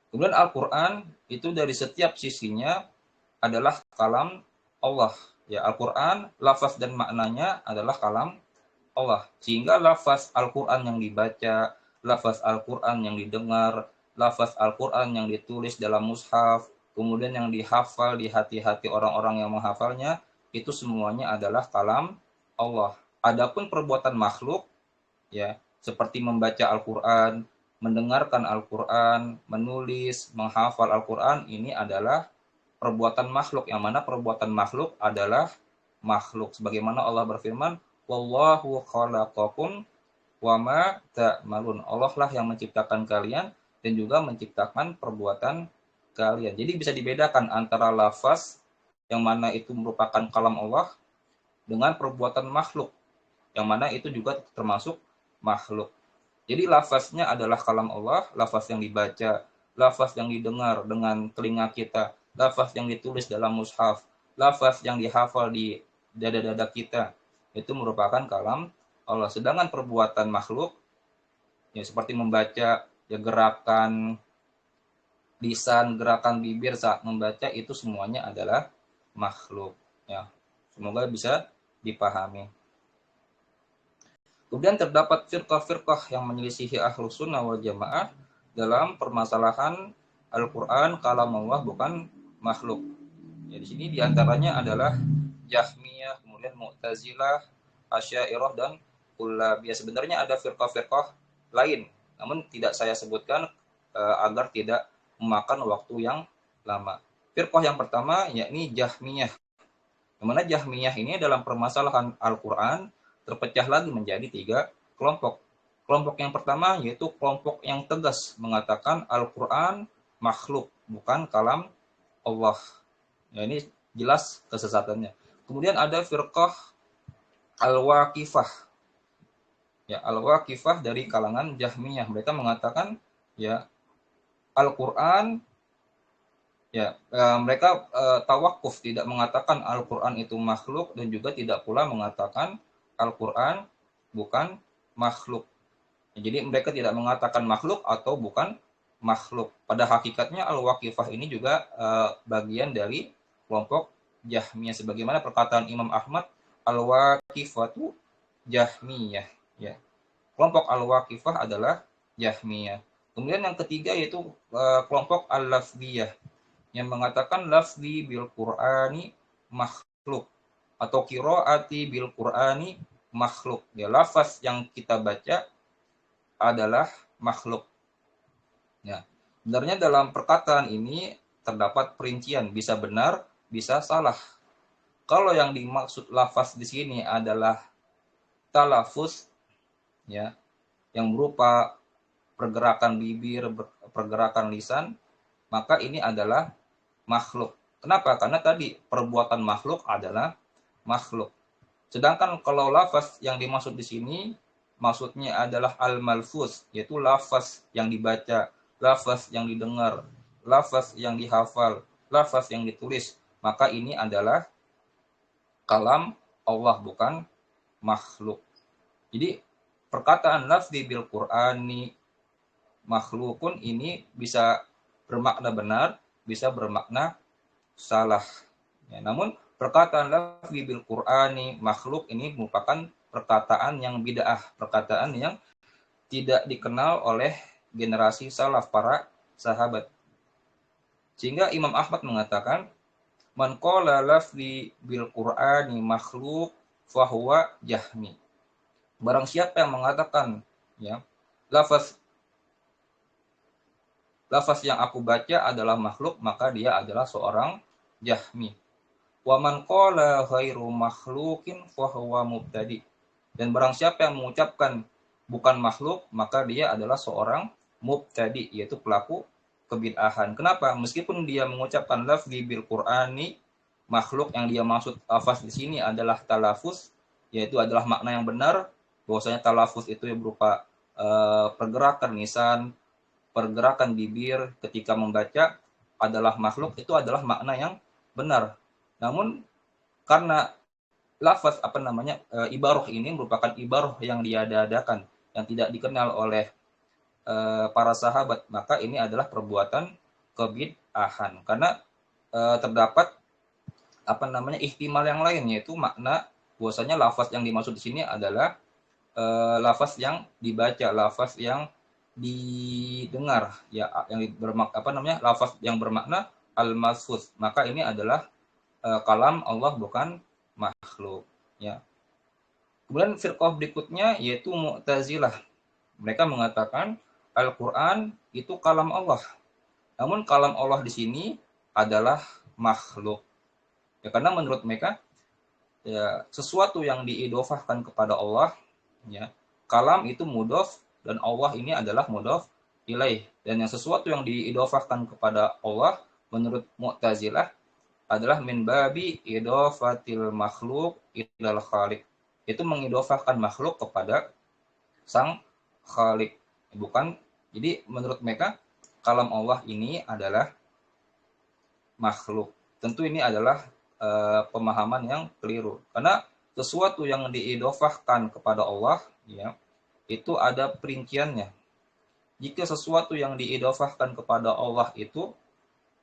Kemudian Al-Qur'an itu dari setiap sisinya adalah kalam Allah. Ya, Al-Qur'an lafaz dan maknanya adalah kalam Allah. Sehingga lafaz Al-Qur'an yang dibaca, lafaz Al-Qur'an yang didengar, lafaz Al-Qur'an yang ditulis dalam mushaf, kemudian yang dihafal di hati-hati orang-orang yang menghafalnya, itu semuanya adalah kalam Allah. Adapun perbuatan makhluk, ya, seperti membaca Al-Qur'an, mendengarkan Al-Qur'an, menulis, menghafal Al-Qur'an, ini adalah perbuatan makhluk, yang mana perbuatan makhluk adalah makhluk. Sebagaimana Allah berfirman, wallahu khalaqakum wama ta'malun. Allah lah yang menciptakan kalian dan juga menciptakan perbuatan kalian. Jadi bisa dibedakan antara lafaz yang mana itu merupakan kalam Allah dengan perbuatan makhluk yang mana itu juga termasuk makhluk. Jadi lafaznya adalah kalam Allah, lafaz yang dibaca, lafaz yang didengar dengan telinga kita, lafaz yang ditulis dalam mushaf, lafaz yang dihafal di dada-dada kita, itu merupakan kalam Allah. Sedangkan perbuatan makhluk, ya seperti membaca, ya gerakan lisan, gerakan bibir saat membaca, itu semuanya adalah makhluk. Ya, semoga bisa dipahami. Kemudian terdapat firqah-firqah yang menyelisihi Ahlus Sunnah wal Jamaah dalam permasalahan Al-Qur'an kalam Allah bukan makhluk. Ya, di sini diantaranya adalah Jahmiyah, kemudian Mu'tazilah, Asy'ariyah dan Kullabiyah. Sebenarnya ada firqah-firqah lain, namun tidak saya sebutkan agar tidak memakan waktu yang lama. Firqah yang pertama yakni Jahmiyah. Yang mana Jahmiyah ini dalam permasalahan Al-Qur'an terpecah lagi menjadi 3 kelompok. Kelompok yang pertama yaitu kelompok yang tegas mengatakan Al-Qur'an makhluk, bukan kalam Allah. Ya, ini jelas kesesatannya. Kemudian ada firqah Al-Waqifah. Ya, Al-Waqifah dari kalangan Jahmiyah. Mereka mengatakan ya Al-Qur'an ya mereka tawakuf, tidak mengatakan Al-Qur'an itu makhluk dan juga tidak pula mengatakan Al-Qur'an bukan makhluk. Jadi mereka tidak mengatakan makhluk atau bukan makhluk. Pada hakikatnya Al-Waqifah ini juga bagian dari kelompok Jahmiyah. Sebagaimana perkataan Imam Ahmad, Al-Waqifatu Jahmiyah. Ya. Kelompok Al-Waqifah adalah Jahmiyah. Kemudian yang ketiga yaitu kelompok Al-Lafdiyah yang mengatakan lafzi bil Qur'ani makhluk atau qiraati bil Qur'ani makhluk. Ya, lafaz yang kita baca adalah makhluk. Ya. Sebenarnya dalam perkataan ini terdapat perincian, bisa benar, bisa salah. Kalau yang dimaksud lafaz di sini adalah talafuz, ya, yang berupa pergerakan bibir, pergerakan lisan, maka ini adalah makhluk. Kenapa? Karena tadi perbuatan makhluk adalah makhluk. Sedangkan kalau lafaz yang dimaksud di sini maksudnya adalah al-malfuz, yaitu lafaz yang dibaca, lafaz yang didengar, lafaz yang dihafal, lafaz yang ditulis, maka ini adalah kalam Allah bukan makhluk. Jadi perkataan lafzi bil Qur'ani makhlukun ini bisa bermakna benar, bisa bermakna salah. Ya, namun perkataan lafzi bil Qur'ani makhluk ini merupakan perkataan yang bid'ah, perkataan yang tidak dikenal oleh generasi salaf para sahabat. Sehingga Imam Ahmad mengatakan, man qala lafzi bil Qur'ani makhluk fahuwa jahmi. Barang siapa yang mengatakan ya lafaz yang aku baca adalah makhluk, maka dia adalah seorang Jahmi. Wa man qala ghairu makhluqin fa huwa mubtadi. Dan barang siapa yang mengucapkan bukan makhluk, maka dia adalah seorang mubtadi, yaitu pelaku kebid'ahan. Kenapa? Meskipun dia mengucapkan lafzi bil Qur'ani, makhluk yang dia maksud lafaz di sini adalah talafuz, yaitu adalah makna yang benar, bahwasanya talafuz itu berupa pergerakan lisan, pergerakan bibir ketika membaca adalah makhluk, itu adalah makna yang benar. Namun karena lafaz ibaroh ini merupakan ibaroh yang diada-adakan, yang tidak dikenal oleh para sahabat, maka ini adalah perbuatan kebid'ahan. Karena terdapat ihtimal yang lain, yaitu makna bahwasanya lafaz yang dimaksud di sini adalah lafaz yang dibaca, lafaz yang didengar, ya, yang lafaz yang bermakna al-mahfuz. Maka ini adalah kalam Allah, bukan makhluk, ya. Kemudian firqah berikutnya yaitu Mu'tazilah. Mereka mengatakan Al-Qur'an itu kalam Allah. Namun kalam Allah di sini adalah makhluk. Ya, karena menurut mereka, ya, sesuatu yang diidhofahkan kepada Allah, ya, kalam itu mudhof dan Allah ini adalah mudhof ilaih. Dan yang sesuatu yang diidhofahkan kepada Allah menurut Mu'tazilah adalah min babi idhofatil makhluk ilal khaliq. Itu mengidhofahkan makhluk kepada sang khalik. Bukan, jadi menurut mereka kalam Allah ini adalah makhluk. Tentu ini adalah pemahaman yang keliru. Karena sesuatu yang diidhofahkan kepada Allah, ya, itu ada perinciannya. Jika sesuatu yang diidhofahkan kepada Allah itu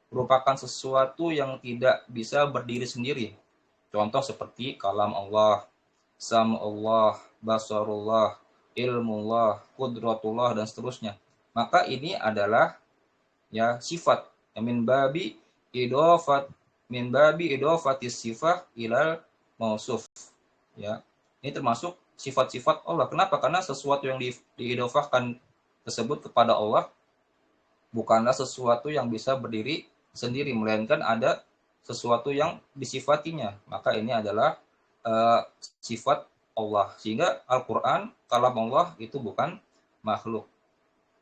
merupakan sesuatu yang tidak bisa berdiri sendiri. Contoh seperti kalam Allah, sam'ullah, basarullah, ilmullah, qudratullah, dan seterusnya. Maka ini adalah, ya, sifat min babi idofatis sifat ilal mausuf, ya. Ini termasuk sifat-sifat Allah. Kenapa? Karena sesuatu yang diidofahkan tersebut kepada Allah bukanlah sesuatu yang bisa berdiri sendiri, melainkan ada sesuatu yang disifatinya. Maka ini adalah sifat Allah. Sehingga Al-Quran, kalam Allah, itu bukan makhluk.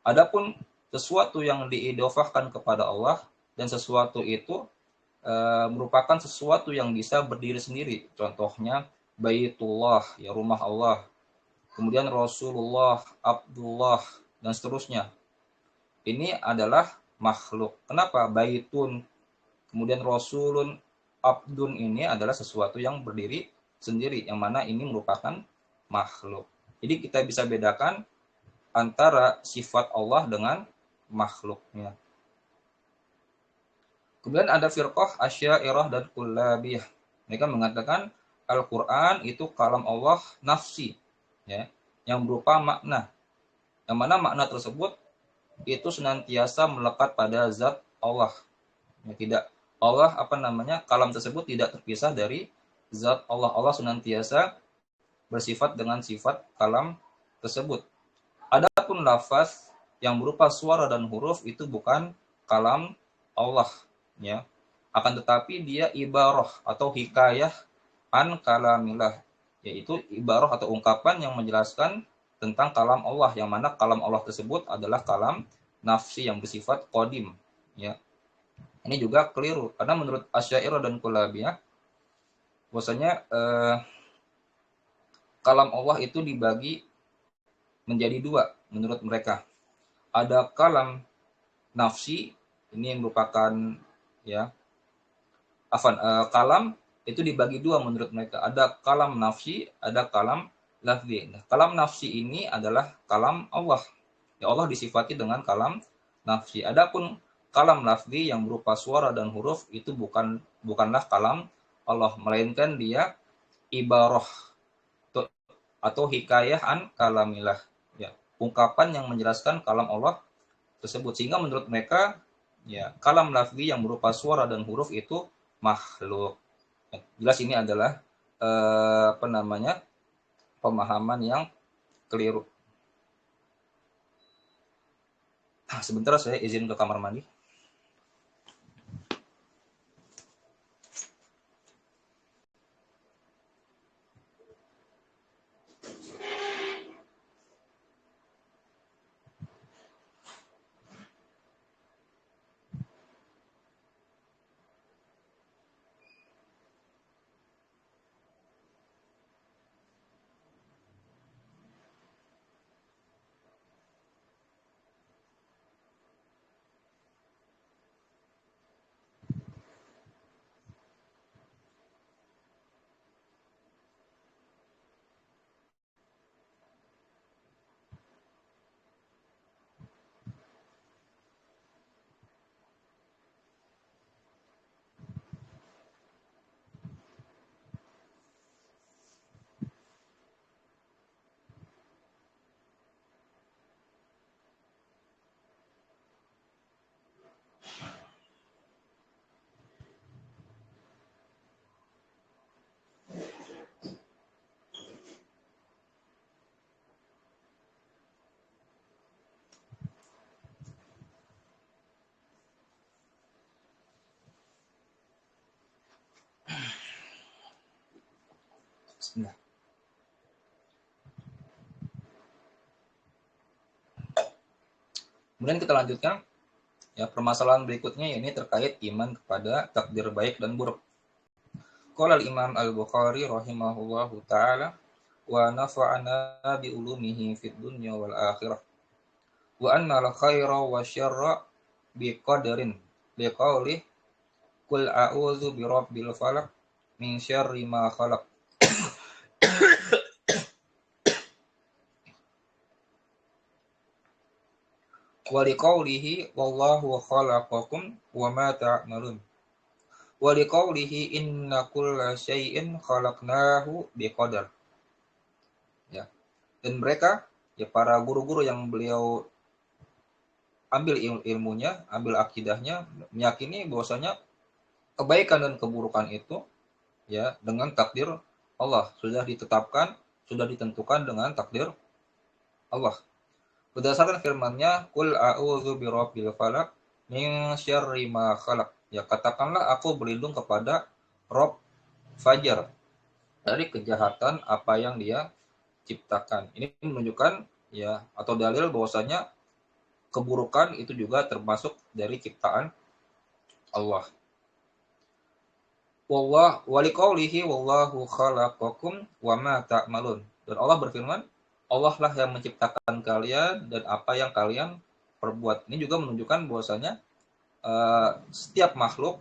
Adapun sesuatu yang diidhofahkan kepada Allah dan sesuatu itu merupakan sesuatu yang bisa berdiri sendiri. Contohnya Baitullah, ya, rumah Allah. Kemudian Rasulullah, Abdullah, dan seterusnya. Ini adalah makhluk. Kenapa? Baitun, kemudian Rasulun, Abdun, ini adalah sesuatu yang berdiri sendiri, yang mana ini merupakan makhluk. Jadi kita bisa bedakan antara sifat Allah dengan makhluknya. Kemudian ada firqah Asy'ariyah dan Kullabiyah. Mereka mengatakan Al-Qur'an itu kalam Allah nafsi, ya, yang berupa makna. Yang mana makna tersebut itu senantiasa melekat pada zat Allah. Ya, tidak Allah kalam tersebut tidak terpisah dari zat Allah. Allah senantiasa bersifat dengan sifat kalam tersebut. Adapun lafaz yang berupa suara dan huruf itu bukan kalam Allah, ya. Akan tetapi dia ibarah atau hikayah an kalamillah, yaitu ibarah atau ungkapan yang menjelaskan tentang kalam Allah, yang mana kalam Allah tersebut adalah kalam nafsi yang bersifat qadim, ya. Ini juga keliru karena menurut Asy'ariyah dan Kullabiyah bahwasanya kalam Allah itu dibagi menjadi dua menurut mereka. Ada kalam nafsi, ini yang merupakan, ya, kalam itu dibagi dua menurut mereka. Ada kalam nafsi, ada kalam lafzi. Nah, kalam nafsi ini adalah kalam Allah. Ya, Allah disifati dengan kalam nafsi. Adapun kalam lafzi yang berupa suara dan huruf itu bukanlah kalam Allah, melainkan dia ibarah atau hikayah an kalamilah, ya, ungkapan yang menjelaskan kalam Allah tersebut. Sehingga menurut mereka, ya, kalam lafzi yang berupa suara dan huruf itu makhluk. Ya, jelas ini adalah pemahaman yang keliru. Sebentar, saya izin ke kamar mandi. Kemudian kita lanjutkan ya permasalahan berikutnya, ini terkait iman kepada takdir baik dan buruk. Qala al-Imam Al-Bukhari rahimahullahu taala wa nafa'ana bi ulumihi fid dunya wal akhirah wa anna al-khaira wa syarra bi qadarin liqauli qul a'udzu bi rabbil falaq min syarri ma khalaq wa liqaulihi wallahu khalaqakum wa ma ta'malun wa liqaulihi inna kulla syai'in khalaqnahu biqadar. Ya. Dan mereka ya para guru-guru yang beliau ambil ilmunya, ambil akidahnya, meyakini bahwasanya kebaikan dan keburukan itu ya dengan takdir Allah, sudah ditetapkan, sudah ditentukan dengan takdir Allah. Berdasarkan firman-Nya, "Qul a'udzu birabbil falaq min syarri ma khalaq." Ya, katakanlah aku berlindung kepada Rob Fajar dari kejahatan apa yang dia ciptakan. Ini menunjukkan ya atau dalil bahwasanya keburukan itu juga termasuk dari ciptaan Allah. Wallah waliqaulihi wallahu khalaqakum wa ma ta'malun. Dan Allah berfirman, Allah lah yang menciptakan kalian dan apa yang kalian perbuat. Ini juga menunjukkan bahwasanya setiap makhluk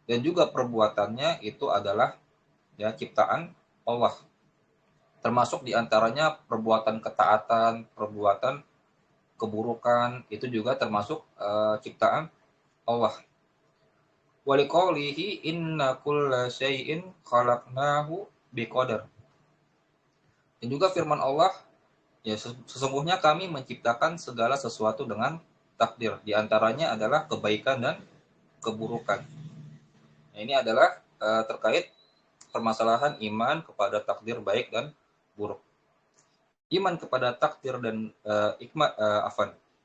dan juga perbuatannya itu adalah ya ciptaan Allah. Termasuk diantaranya perbuatan ketaatan, perbuatan keburukan itu juga termasuk ciptaan Allah. Waliqaulihi inna kulla syai'in khalaqnahu biqadar. Dan juga firman Allah, ya sesungguhnya kami menciptakan segala sesuatu dengan takdir. Di antaranya adalah kebaikan dan keburukan. Nah, ini adalah terkait permasalahan iman kepada takdir baik dan buruk. Iman kepada takdir dan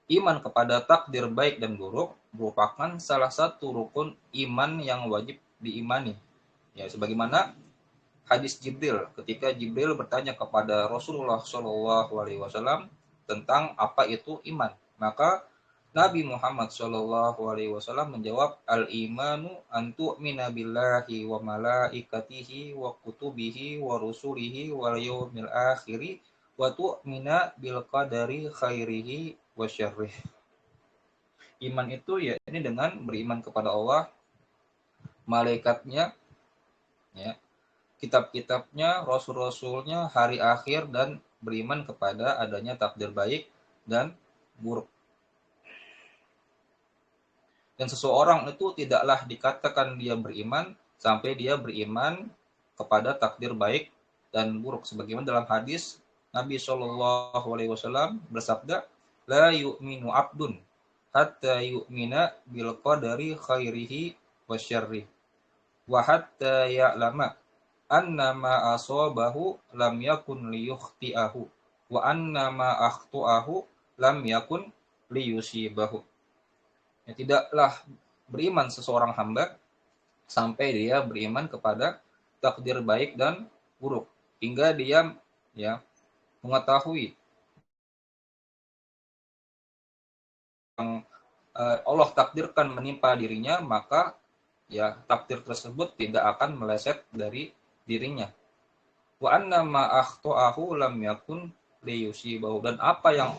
iman kepada takdir baik dan buruk merupakan salah satu rukun iman yang wajib diimani. Ya, sebagaimana hadis Jibril ketika Jibril bertanya kepada Rasulullah Shallallahu Alaihi Wasallam tentang apa itu iman, maka Nabi Muhammad Shallallahu Alaihi Wasallam menjawab, al-imanu antu mina billahi wa malaikatihi wa kutubihi wa rusulihi wal yaumil akhiri wa tu'mina bil qadari khairihi wa syarrih. Iman itu ya ini dengan beriman kepada Allah, malaikatnya, ya, kitab-kitabnya, rasul-rasulnya, hari akhir, dan beriman kepada adanya takdir baik dan buruk. Dan seseorang itu tidaklah dikatakan dia beriman sampai dia beriman kepada takdir baik dan buruk. Sebagaimana dalam hadis Nabi Shallallahu Alaihi Wasallam bersabda, la yu'minu abdun hatta yu'mina bil qadari khairihi wa syarrih wa hatta ya'lama anna ma asabahu lam yakun liyukhti'ahu wa anna ma akhtu'ahu lam yakun liyusibahu. Ya, tidaklah beriman seseorang hamba sampai dia beriman kepada takdir baik dan buruk, hingga dia ya mengetahui yang Allah takdirkan menimpa dirinya, maka ya takdir tersebut tidak akan meleset dari dirinya. Wa anna ma akhtu'ahu lam yakun liyusibahu, dan apa yang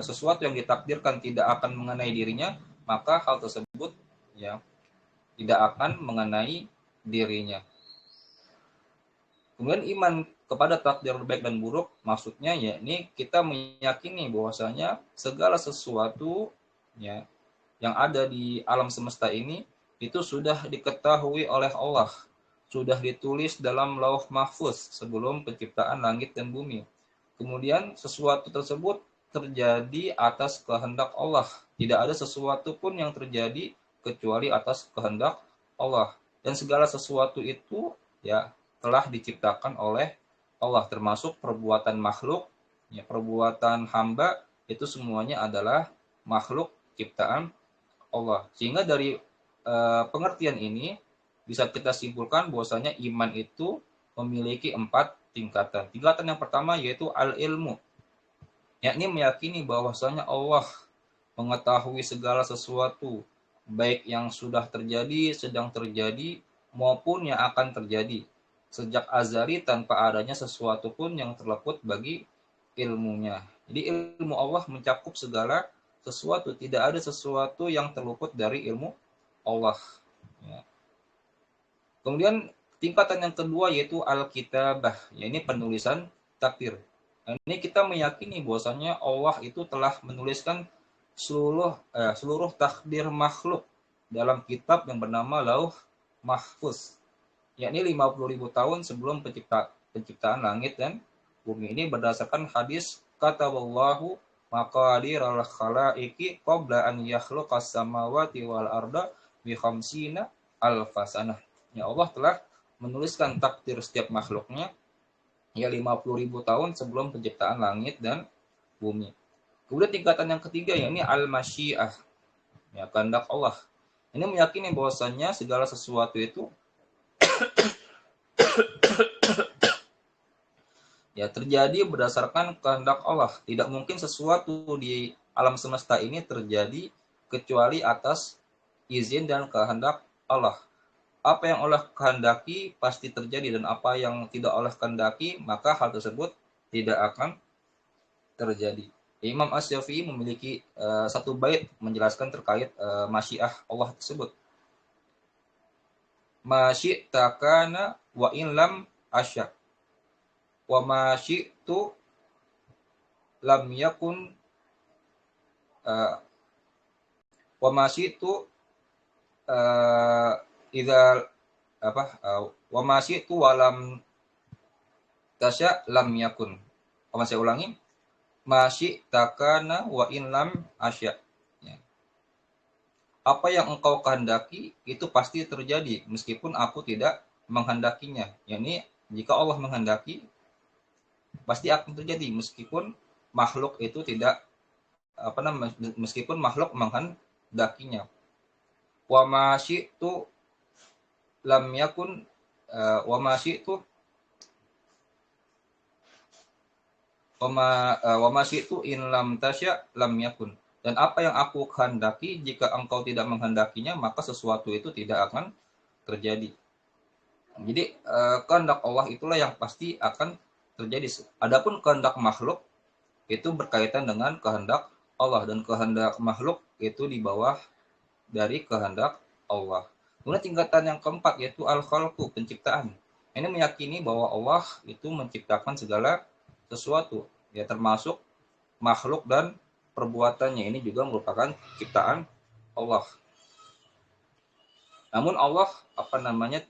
sesuatu yang ditakdirkan tidak akan mengenai dirinya, maka hal tersebut ya tidak akan mengenai dirinya. Kemudian iman kepada takdir baik dan buruk maksudnya ya ini kita meyakini bahwasanya segala sesuatu ya yang ada di alam semesta ini itu sudah diketahui oleh Allah, sudah ditulis dalam lauh mahfuz sebelum penciptaan langit dan bumi. Kemudian sesuatu tersebut terjadi atas kehendak Allah. Tidak ada sesuatu pun yang terjadi kecuali atas kehendak Allah. Dan segala sesuatu itu ya telah diciptakan oleh Allah, termasuk perbuatan makhluk, ya, perbuatan hamba itu semuanya adalah makhluk ciptaan Allah. Sehingga dari pengertian ini bisa kita simpulkan bahwasanya iman itu memiliki 4 tingkatan. Tingkatan yang pertama yaitu al-ilmu. yakni meyakini bahwasanya Allah mengetahui segala sesuatu, baik yang sudah terjadi, sedang terjadi, maupun yang akan terjadi, sejak azali tanpa adanya sesuatu pun yang terluput bagi ilmunya. Jadi ilmu Allah mencakup segala sesuatu, tidak ada sesuatu yang terluput dari ilmu Allah. Ya. Kemudian tingkatan yang kedua yaitu al-kitabah, ya ini penulisan takdir. Nah, ini kita meyakini bahwasanya Allah itu telah menuliskan seluruh takdir makhluk dalam kitab yang bernama Lauh Mahfuz, yakni 50.000 tahun sebelum penciptaan langit dan bumi. Ini berdasarkan hadis kata wallahu maqadir al khalaiqi qabla an yakhluqas samawati wal arda bi khamsina alfasanah. Ya Allah telah menuliskan takdir setiap makhluknya ya 50.000 tahun sebelum penciptaan langit dan bumi. Kemudian tingkatan yang ketiga yakni al-masyiah, ya kehendak Allah. Ini meyakini bahwasannya segala sesuatu itu ya terjadi berdasarkan kehendak Allah. Tidak mungkin sesuatu di alam semesta ini terjadi kecuali atas izin dan kehendak Allah. Apa yang Allah kehendaki pasti terjadi, dan apa yang tidak Allah kehendaki maka hal tersebut tidak akan terjadi. Imam Asy-Syafi'i memiliki satu bait menjelaskan terkait masyiah Allah tersebut. Masyi'ta kana wa in lam asya. Wa masyi'tu lam yakun wa masyi'tu idza wa masyi'tu wa lam tasya lam yakun. Saya ulangi. Masyi'ta kana wa in lam asya. Ya. Apa yang engkau kehendaki itu pasti terjadi meskipun aku tidak menghendakinya. Yani jika Allah menghendaki pasti akan terjadi meskipun makhluk itu tidak meskipun makhluk menghendakinya. Wa ma syi'tu lam yakun wa ma syi'tu wa ma syi'tu in lam tasya lam yakun. Dan apa yang aku kehendaki jika engkau tidak menghendakinya maka sesuatu itu tidak akan terjadi. Jadi kehendak Allah itulah yang pasti akan terjadi. Adapun kehendak makhluk itu berkaitan dengan kehendak Allah, dan kehendak makhluk itu di bawah dari kehendak Allah. Kemudian tingkatan yang keempat yaitu al-khalqu, penciptaan. Ini meyakini bahwa Allah itu menciptakan segala sesuatu, ya termasuk makhluk dan perbuatannya ini juga merupakan ciptaan Allah. Namun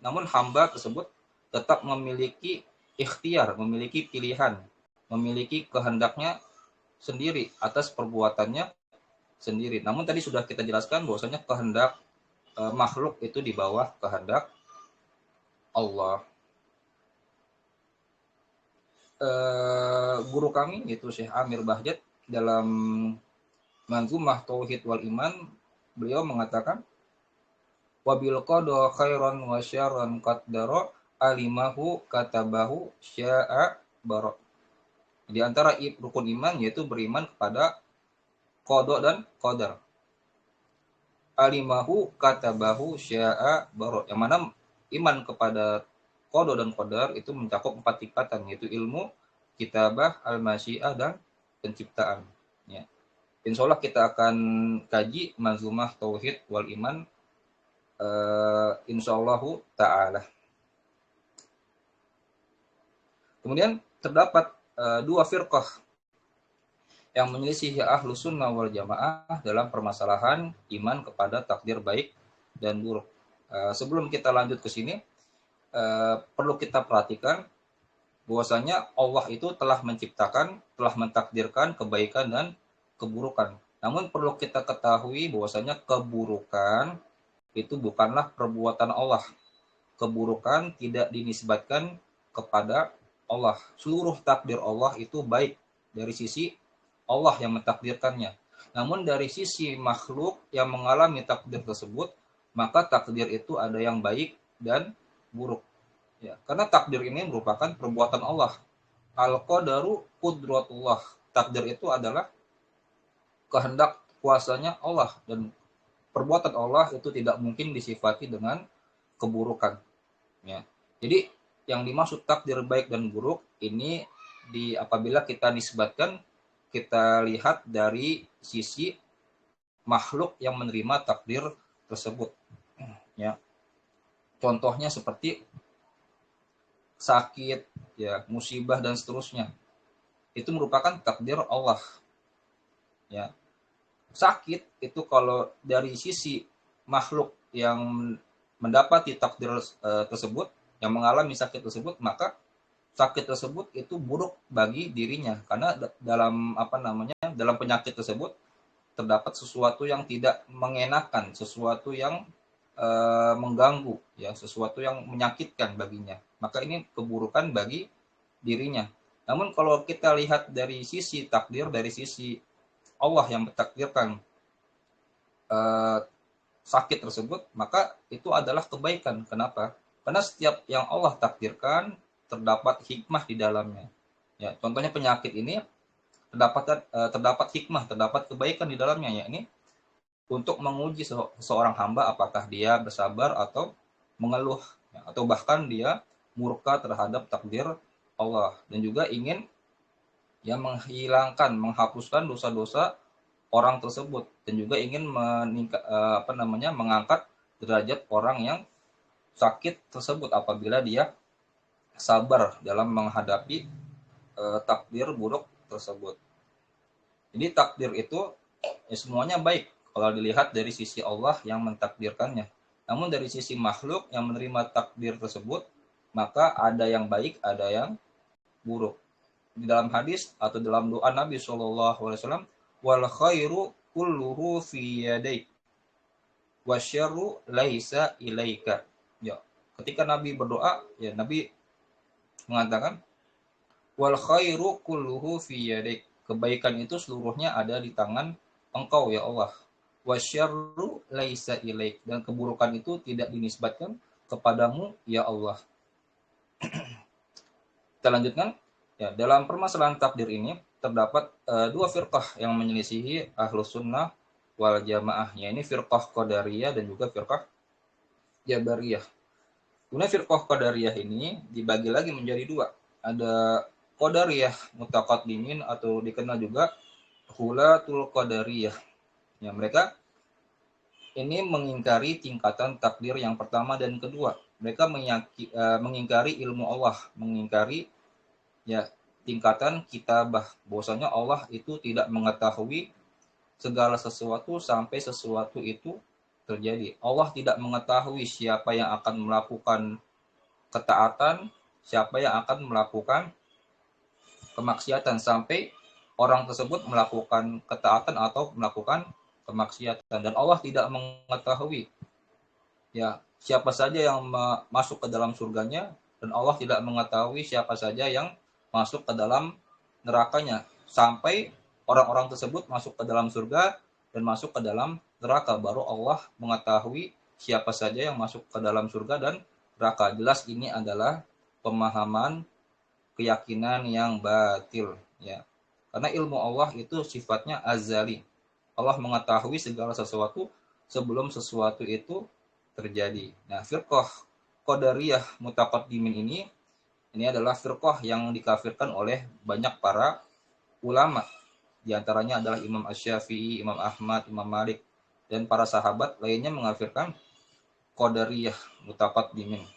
namun hamba tersebut tetap memiliki ikhtiar, memiliki pilihan, memiliki kehendaknya sendiri atas perbuatannya sendiri. Namun tadi sudah kita jelaskan bahwasanya kehendak makhluk itu di bawah kehendak Allah. Guru kami yaitu Syekh Amir Bahjat dalam Manzumah Tauhid wal Iman, beliau mengatakan wabil qada khairan wa syarran qaddara alimahu katabahu syaa bara. Di antara rukun iman yaitu beriman kepada qada dan qadar. Alimahu katabahu syaa bara. Yang mana iman kepada qada dan qadar itu mencakup 4 tingkatan, yaitu ilmu, kitabah, al-masyiah, dan penciptaan. Ya. Insya Allah kita akan kaji Manzumah Tauhid wal Iman insyaallahu ta'ala. Kemudian terdapat 2 firqah yang menyelisihi ahlu sunnah wal jamaah dalam permasalahan iman kepada takdir baik dan buruk. Sebelum kita lanjut ke sini, perlu kita perhatikan bahwasanya Allah itu telah menciptakan, telah mentakdirkan kebaikan dan keburukan. Namun perlu kita ketahui bahwasanya keburukan itu bukanlah perbuatan Allah. Keburukan tidak dinisbatkan kepada Allah. Seluruh takdir Allah itu baik dari sisi Allah yang mentakdirkannya. Namun dari sisi makhluk yang mengalami takdir tersebut, maka takdir itu ada yang baik dan buruk. Ya, karena takdir ini merupakan perbuatan Allah. Al-qadaru qudratullah. takdir itu adalah kehendak kuasanya Allah, dan perbuatan Allah itu tidak mungkin disifati dengan keburukan, ya. Jadi yang dimaksud takdir baik dan buruk ini apabila kita nisbatkan, kita lihat dari sisi makhluk yang menerima takdir tersebut, ya. Contohnya seperti sakit, ya, musibah dan seterusnya. Itu merupakan takdir Allah, ya. Sakit itu kalau dari sisi makhluk yang mendapati takdir tersebut, yang mengalami sakit tersebut, maka sakit tersebut itu buruk bagi dirinya, karena dalam penyakit tersebut terdapat sesuatu yang tidak mengenakan, sesuatu yang mengganggu, ya, sesuatu yang menyakitkan baginya, maka ini keburukan bagi dirinya. Namun kalau kita lihat dari sisi takdir, dari sisi Allah yang mentakdirkan sakit tersebut, maka itu adalah kebaikan. Kenapa? Karena setiap yang Allah takdirkan terdapat hikmah di dalamnya. Ya, contohnya penyakit ini terdapat hikmah, terdapat kebaikan di dalamnya, ya, ini untuk menguji seorang hamba apakah dia bersabar atau mengeluh, ya, atau bahkan dia murka terhadap takdir Allah, dan juga ingin, ya, menghapuskan dosa-dosa orang tersebut, dan juga ingin mengangkat derajat orang yang sakit tersebut apabila dia sabar dalam menghadapi takdir buruk tersebut. Jadi takdir itu, ya, semuanya baik kalau dilihat dari sisi Allah yang mentakdirkannya. Namun dari sisi makhluk yang menerima takdir tersebut, maka ada yang baik, ada yang buruk. Di dalam hadis atau dalam doa Nabi SAW, wal khairu kulluhu fi yadaik wasyarru laisa ilaika. Ya, ketika Nabi berdoa, ya, Nabi mengatakan wal khairu kulluhu fi yadaik. Kebaikan itu seluruhnya ada di tangan Engkau, ya Allah. Wasyarru laisa ilaik, dan keburukan itu tidak dinisbatkan kepadamu, ya Allah. Kita lanjutkan. Ya, dalam permasalahan takdir ini terdapat dua firqah yang menyelisihi Ahlus Sunnah wal Jamaah, ya, ini firqah Qadariyah dan juga firqah Jabariyah. Kemudian firqah Qadariyah ini dibagi lagi menjadi dua. Ada Qadariyah mutaqaddimin atau dikenal juga Hulatul Qadariyah. Ya, mereka ini mengingkari tingkatan takdir yang pertama dan kedua. Mereka mengingkari ilmu Allah, mengingkari, ya, tingkatan kitabah, bahwasanya Allah itu tidak mengetahui segala sesuatu sampai sesuatu itu terjadi. Allah tidak mengetahui siapa yang akan melakukan ketaatan, siapa yang akan melakukan kemaksiatan, sampai orang tersebut melakukan ketaatan atau melakukan kemaksiatan, dan Allah tidak mengetahui, ya, siapa saja yang masuk ke dalam surganya, dan Allah tidak mengetahui siapa saja yang masuk ke dalam nerakanya, sampai orang-orang tersebut masuk ke dalam surga dan masuk ke dalam neraka, baru Allah mengetahui siapa saja yang masuk ke dalam surga dan neraka. Jelas ini adalah pemahaman keyakinan yang batil, ya. Karena ilmu Allah itu sifatnya azali. Allah mengetahui segala sesuatu sebelum sesuatu itu terjadi. Nah, firqah Qadariyah mutaqaddimin ini adalah firqah yang dikafirkan oleh banyak para ulama. Di antaranya adalah Imam Asy-Syafi'i, Imam Ahmad, Imam Malik, dan para sahabat lainnya mengafirkan Qadariyah mutaqaddimin.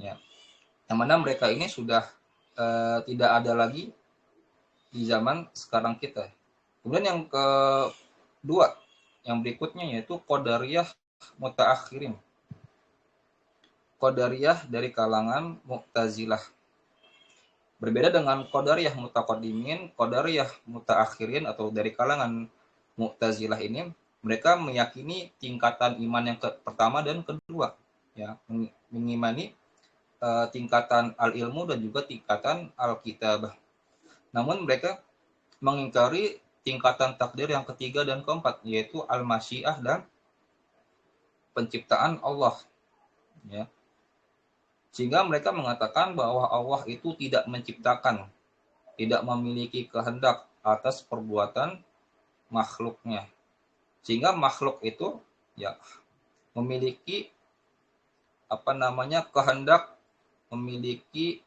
Ya. Yang mana mereka ini sudah tidak ada lagi di zaman sekarang kita. Kemudian yang kedua, yang berikutnya yaitu Qadariyah mutaakhirin. Qadariyah dari kalangan Mu'tazilah. Berbeda dengan Qadariyah mutaqaddimin, Qadariyah mutaakhirin atau dari kalangan Mu'tazilah ini, mereka meyakini tingkatan iman yang pertama dan kedua, ya, mengimani tingkatan al-ilmu dan juga tingkatan al-kitabah. Namun mereka mengingkari tingkatan takdir yang ketiga dan keempat, yaitu al-masyiah dan penciptaan Allah, ya. Sehingga mereka mengatakan bahwa Allah itu tidak menciptakan, tidak memiliki kehendak, atas perbuatan makhluknya. Sehingga makhluk itu ya memiliki kehendak, memiliki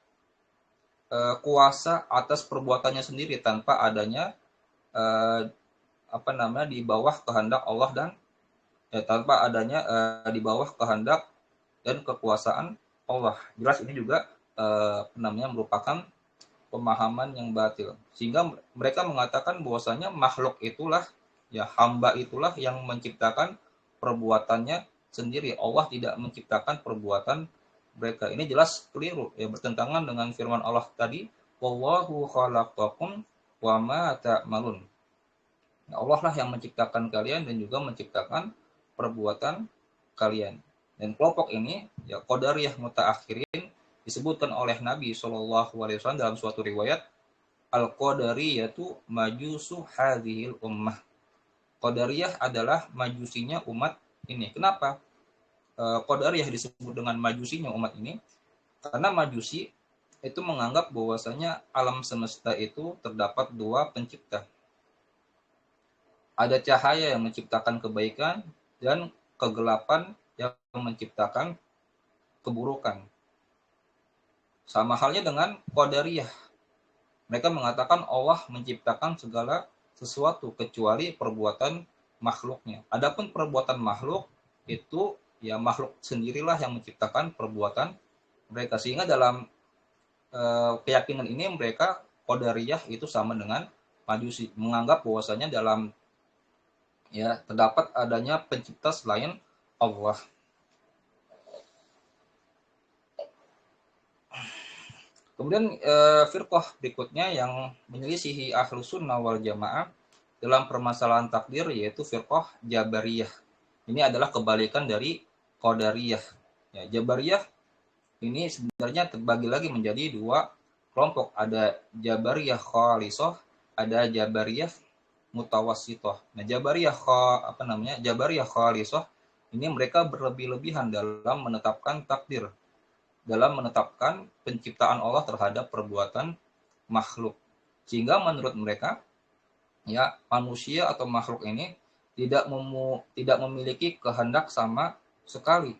kuasa atas perbuatannya sendiri tanpa adanya eh, di bawah kehendak Allah dan tanpa adanya di bawah kehendak dan kekuasaan Allah. Jelas ini juga merupakan pemahaman yang batil. Sehingga mereka mengatakan bahwasanya makhluk itulah, ya hamba itulah yang menciptakan perbuatannya sendiri. Allah tidak menciptakan perbuatan mereka. Ini jelas keliru, ya bertentangan dengan firman Allah tadi, wallahu khalaqakum wa ma ta'malun. Allah lah yang menciptakan kalian dan juga menciptakan perbuatan kalian. Dan kelompok ini, ya Qadariyah mutaakhirin, disebutkan oleh Nabi SAW dalam suatu riwayat, Al-Qadariyatu majusu hadhil ummah. Qadariyah adalah majusinya umat ini. Kenapa Qadariyah disebut dengan majusinya umat ini? Karena majusi itu menganggap bahwasanya alam semesta itu terdapat dua pencipta. Ada cahaya yang menciptakan kebaikan dan kegelapan yang menciptakan keburukan. Sama halnya dengan Qadariyah. Mereka mengatakan Allah menciptakan segala sesuatu kecuali perbuatan makhluknya. Adapun perbuatan makhluk itu ya makhluk sendirilah yang menciptakan perbuatan mereka. Sehingga dalam keyakinan ini mereka Qadariyah itu sama dengan Majusi, menganggap bahwasanya dalam ya terdapat adanya pencipta selain Allah. Kemudian firqah berikutnya yang menyelisihi Ahlus Sunnah wal Jamaah dalam permasalahan takdir yaitu firqah Jabariyah. Ini adalah kebalikan dari Qadariyah. Ya, Jabariyah ini sebenarnya terbagi lagi menjadi dua kelompok. Ada Jabariyah Khalisah, ada Jabariyah Mutawassithah. Nah, Jabariyah Khalisah ini mereka berlebih-lebihan dalam menetapkan takdir, dalam menetapkan penciptaan Allah terhadap perbuatan makhluk. Sehingga menurut mereka ya manusia atau makhluk ini tidak memiliki kehendak sama sekali.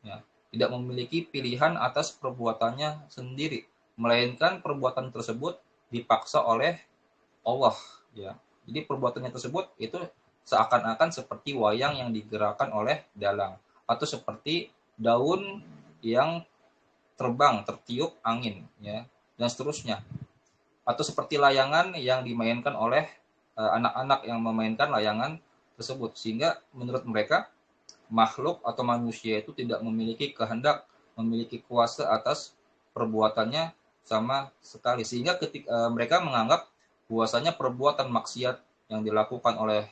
Ya, tidak memiliki pilihan atas perbuatannya sendiri, melainkan perbuatan tersebut dipaksa oleh Allah, ya. Jadi perbuatannya tersebut itu seakan-akan seperti wayang yang digerakkan oleh dalang, atau seperti daun yang terbang tertiup angin, ya, dan seterusnya. Atau seperti layangan yang dimainkan oleh anak-anak yang memainkan layangan tersebut. Sehingga menurut mereka makhluk atau manusia itu tidak memiliki kehendak, memiliki kuasa atas perbuatannya sama sekali. Sehingga ketika mereka menganggap bahwasanya perbuatan maksiat yang dilakukan oleh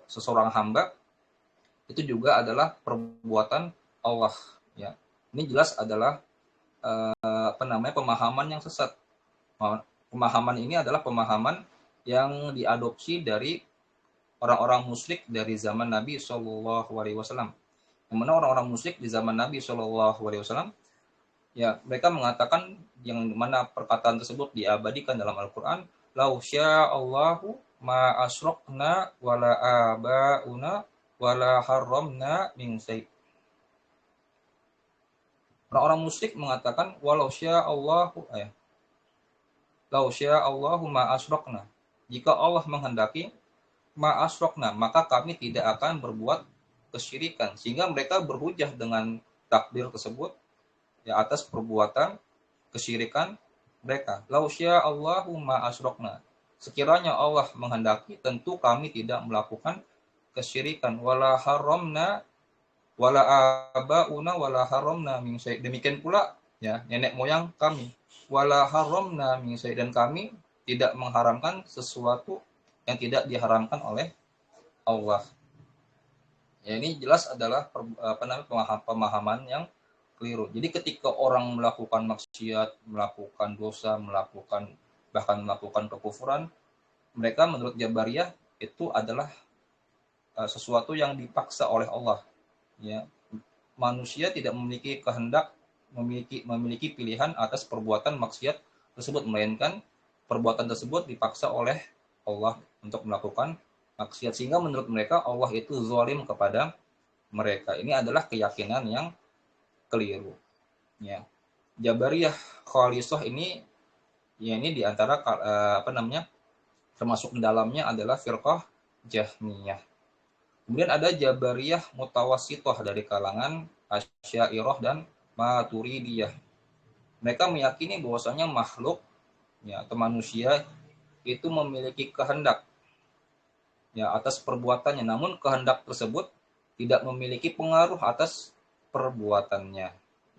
seseorang hamba itu juga adalah perbuatan Allah, ya. Ini jelas adalah pemahaman yang sesat. Pemahaman ini adalah pemahaman yang diadopsi dari orang-orang musyrik dari zaman Nabi SAW. Yang mana orang-orang musyrik di zaman Nabi SAW, ya mereka mengatakan yang mana perkataan tersebut diabadikan dalam Al-Quran, lau sya'allahu ma asyrokna wala aba'una wala harramna min syai'. Orang-orang musyrik mengatakan walau sya'allahu lau sya'allahu ma asyrokna. Jika Allah menghendaki ma asyrokna, maka kami tidak akan berbuat kesyirikan. Sehingga mereka berhujah dengan takdir tersebut ya atas perbuatan kesyirikan mereka. Lau sya'allahu ma asyrokna. Sekiranya Allah menghendaki, tentu kami tidak melakukan kesyirikan. Wala haramna wala abauna wala haramna min syai'. Demikian pula ya nenek moyang kami. Wala haramna min syai', dan kami tidak mengharamkan sesuatu yang tidak diharamkan oleh Allah. Ya, ini jelas adalah pemahaman yang keliru. Jadi ketika orang melakukan maksiat, melakukan dosa, bahkan melakukan kekufuran, mereka menurut Jabariyah itu adalah sesuatu yang dipaksa oleh Allah. Ya, manusia tidak memiliki kehendak, memiliki pilihan atas perbuatan maksiat tersebut, melainkan perbuatan tersebut dipaksa oleh Allah untuk melakukan maksiat, sehingga menurut mereka Allah itu zalim kepada mereka. Ini adalah keyakinan yang keliru. Ya. Jabariyah Khalisah ini, ya ini diantara termasuk di dalamnya adalah firqah Jahmiyah. Kemudian ada Jabariyah Mutawassithah dari kalangan Asy'ariyah dan Maturidiyah. Mereka meyakini bahwasanya makhluk, ya, atau manusia itu memiliki kehendak, ya, atas perbuatannya, namun kehendak tersebut tidak memiliki pengaruh atas perbuatannya.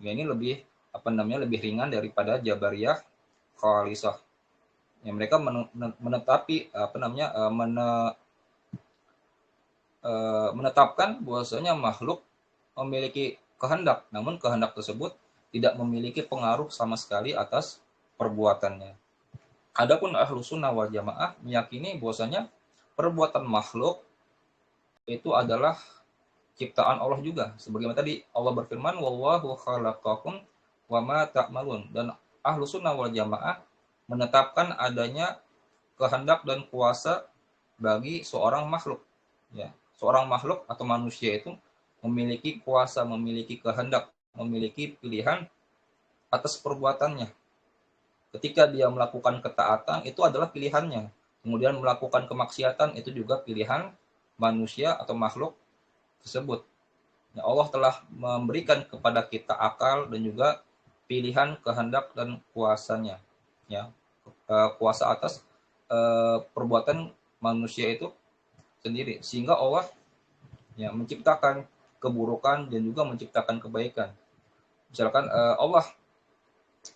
Ya, ini lebih ringan daripada Jabariyah Khalisah. Ya, mereka menetapi menetapkan bahwasanya makhluk memiliki kehendak, namun kehendak tersebut tidak memiliki pengaruh sama sekali atas perbuatannya. Adapun Ahlus Sunnah wal Jamaah meyakini bahwasanya perbuatan makhluk itu adalah ciptaan Allah juga. Sebagaimana tadi Allah berfirman, wallahu khalaqakum wama ta'malun. Dan Ahlus Sunnah wal Jamaah menetapkan adanya kehendak dan kuasa bagi seorang makhluk. Ya, seorang makhluk atau manusia itu memiliki kuasa, memiliki kehendak, memiliki pilihan atas perbuatannya. Ketika dia melakukan ketaatan, itu adalah pilihannya. Kemudian melakukan kemaksiatan, itu juga pilihan manusia atau makhluk tersebut. Ya, Allah telah memberikan kepada kita akal dan juga pilihan, kehendak, dan kuasanya. Ya, kuasa atas perbuatan manusia itu sendiri. Sehingga Allah, ya, menciptakan keburukan dan juga menciptakan kebaikan. Misalkan Allah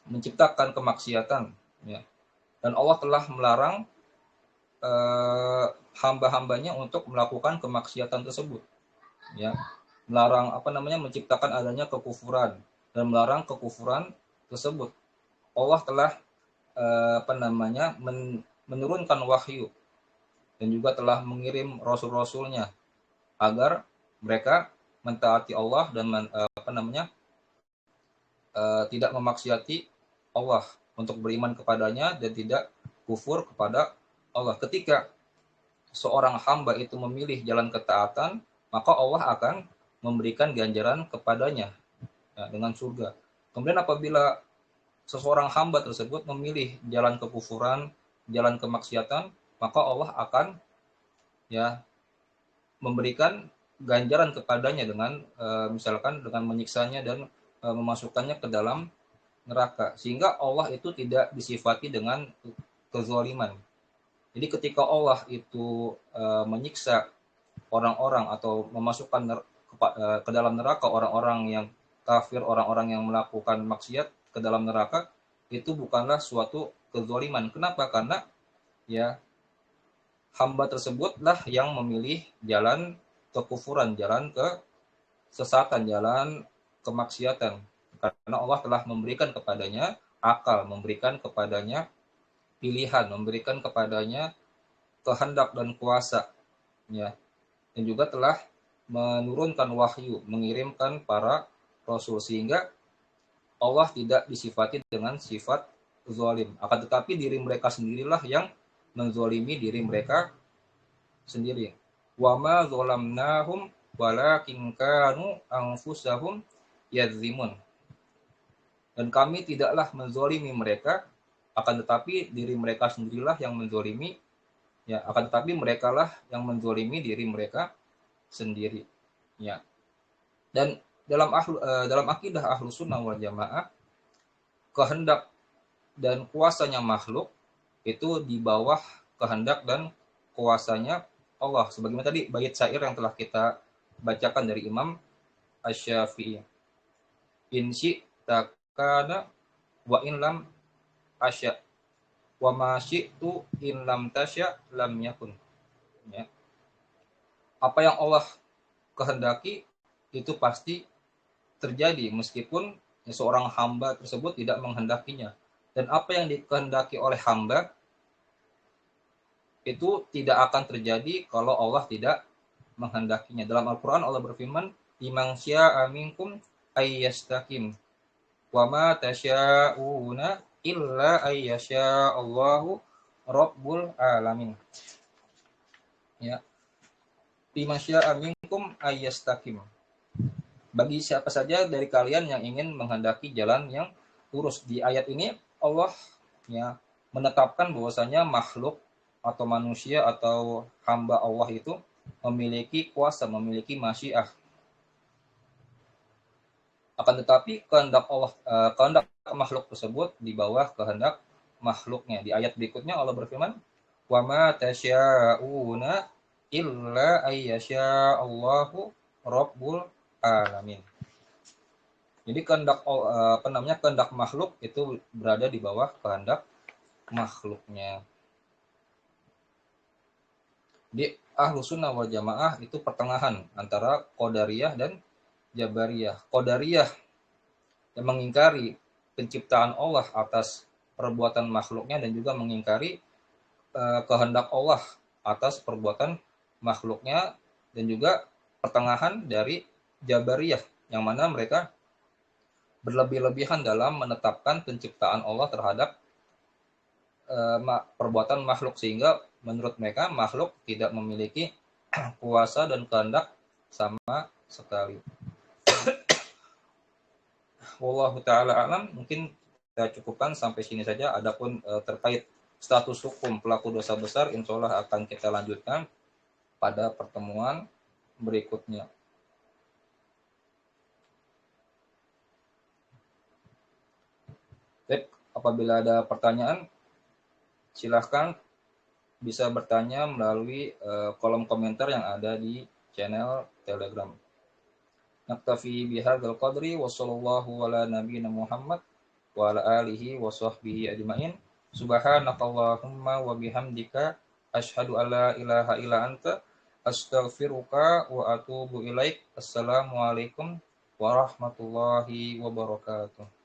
menciptakan kemaksiatan, ya, dan Allah telah melarang hamba-hambanya untuk melakukan kemaksiatan tersebut, ya, melarang menciptakan adanya kekufuran dan melarang kekufuran tersebut. Allah telah menurunkan wahyu dan juga telah mengirim rasul-rasulnya agar mereka mentaati Allah dan tidak memaksiati Allah, untuk beriman kepadanya dan tidak kufur kepada Allah. Ketika seorang hamba itu memilih jalan ketaatan, maka Allah akan memberikan ganjaran kepadanya, ya, dengan surga. Kemudian apabila seseorang hamba tersebut memilih jalan kekufuran, jalan kemaksiatan, maka Allah akan, ya, memberikan ganjaran kepadanya dengan misalkan dengan menyiksanya dan memasukkannya ke dalam neraka, sehingga Allah itu tidak disifati dengan kezaliman. Jadi ketika Allah itu menyiksa orang-orang atau memasukkan ke dalam neraka orang-orang yang kafir, orang-orang yang melakukan maksiat ke dalam neraka, itu bukanlah suatu kezaliman. Kenapa? Karena, ya, hamba tersebutlah yang memilih jalan kekufuran, jalan kesesatan, jalan kemaksiatan. Karena Allah telah memberikan kepadanya akal, memberikan kepadanya pilihan, memberikan kepadanya kehendak dan kuasa, ya. Dan juga telah menurunkan wahyu, mengirimkan para rasul, sehingga Allah tidak disifati dengan sifat zalim. Akan tetapi diri mereka sendirilah yang menzalimi diri mereka sendiri. Wa ma zalamnahum walakin kanu anfusahum yadzimun. Dan kami tidaklah menzalimi mereka, akan tetapi diri mereka sendirilah yang menzalimi, ya, akan tetapi merekalah yang menzalimi diri mereka sendiri, ya. Dan dalam akidah Ahlus Sunnah wal Jamaah, kehendak dan kuasanya makhluk itu di bawah kehendak dan kuasanya Allah. Sebagaimana tadi bait syair yang telah kita bacakan dari Imam Asy-Syafi'i. In syi'ta kana wa in lam asya wa ma syi'tu in lam tasya lam yakun. Ya. Apa yang Allah kehendaki itu pasti terjadi meskipun seorang hamba tersebut tidak menghendakinya. Dan apa yang dikehendaki oleh hamba itu tidak akan terjadi kalau Allah tidak menghendakinya. Dalam Al-Quran Allah berfirman, liman sya'a minkum ayyastaqim wa ma tasya'una illa ayyasha Allahu rabbul alamin. Ya, limasya minkum ayyastakim. Bagi siapa saja dari kalian yang ingin menghendaki jalan yang lurus. Di ayat ini Allah ya menetapkan bahwasanya makhluk atau manusia atau hamba Allah itu memiliki kuasa, memiliki masyiah. Akan tetapi kehendak Allah, kehendak makhluk tersebut di bawah kehendak makhluknya. Di ayat berikutnya Allah berfirman, "Wa ma tasya'una illa ayyasha Allahu rabbul alamin." Jadi kehendak kehendak makhluk itu berada di bawah kehendak makhluknya. Di Ahlus Sunnah wal Jamaah itu pertengahan antara Qadariyah dan Jabariyah. Qadariyah yang mengingkari penciptaan Allah atas perbuatan makhluknya dan juga mengingkari kehendak Allah atas perbuatan makhluknya, dan juga pertengahan dari Jabariyah yang mana mereka berlebih-lebihan dalam menetapkan penciptaan Allah terhadap perbuatan makhluk, sehingga menurut mereka makhluk tidak memiliki kuasa dan kehendak sama sekali. Wallahu taala alam, mungkin kita cukupkan sampai sini saja. Adapun terkait status hukum pelaku dosa besar, insya Allah akan kita lanjutkan pada pertemuan berikutnya. Baik, apabila ada pertanyaan, silahkan bisa bertanya melalui kolom komentar yang ada di channel Telegram. Naktafi bihadzal qadri wa sallallahu ala nabiyyina Muhammad wa ala alihi wa sahbihi ajmain. Subhanakallahumma wa bihamdika asyhadu alla ilaha illa anta astaghfiruka wa atubu ilaik. Assalamualaikum warahmatullahi wabarakatuh.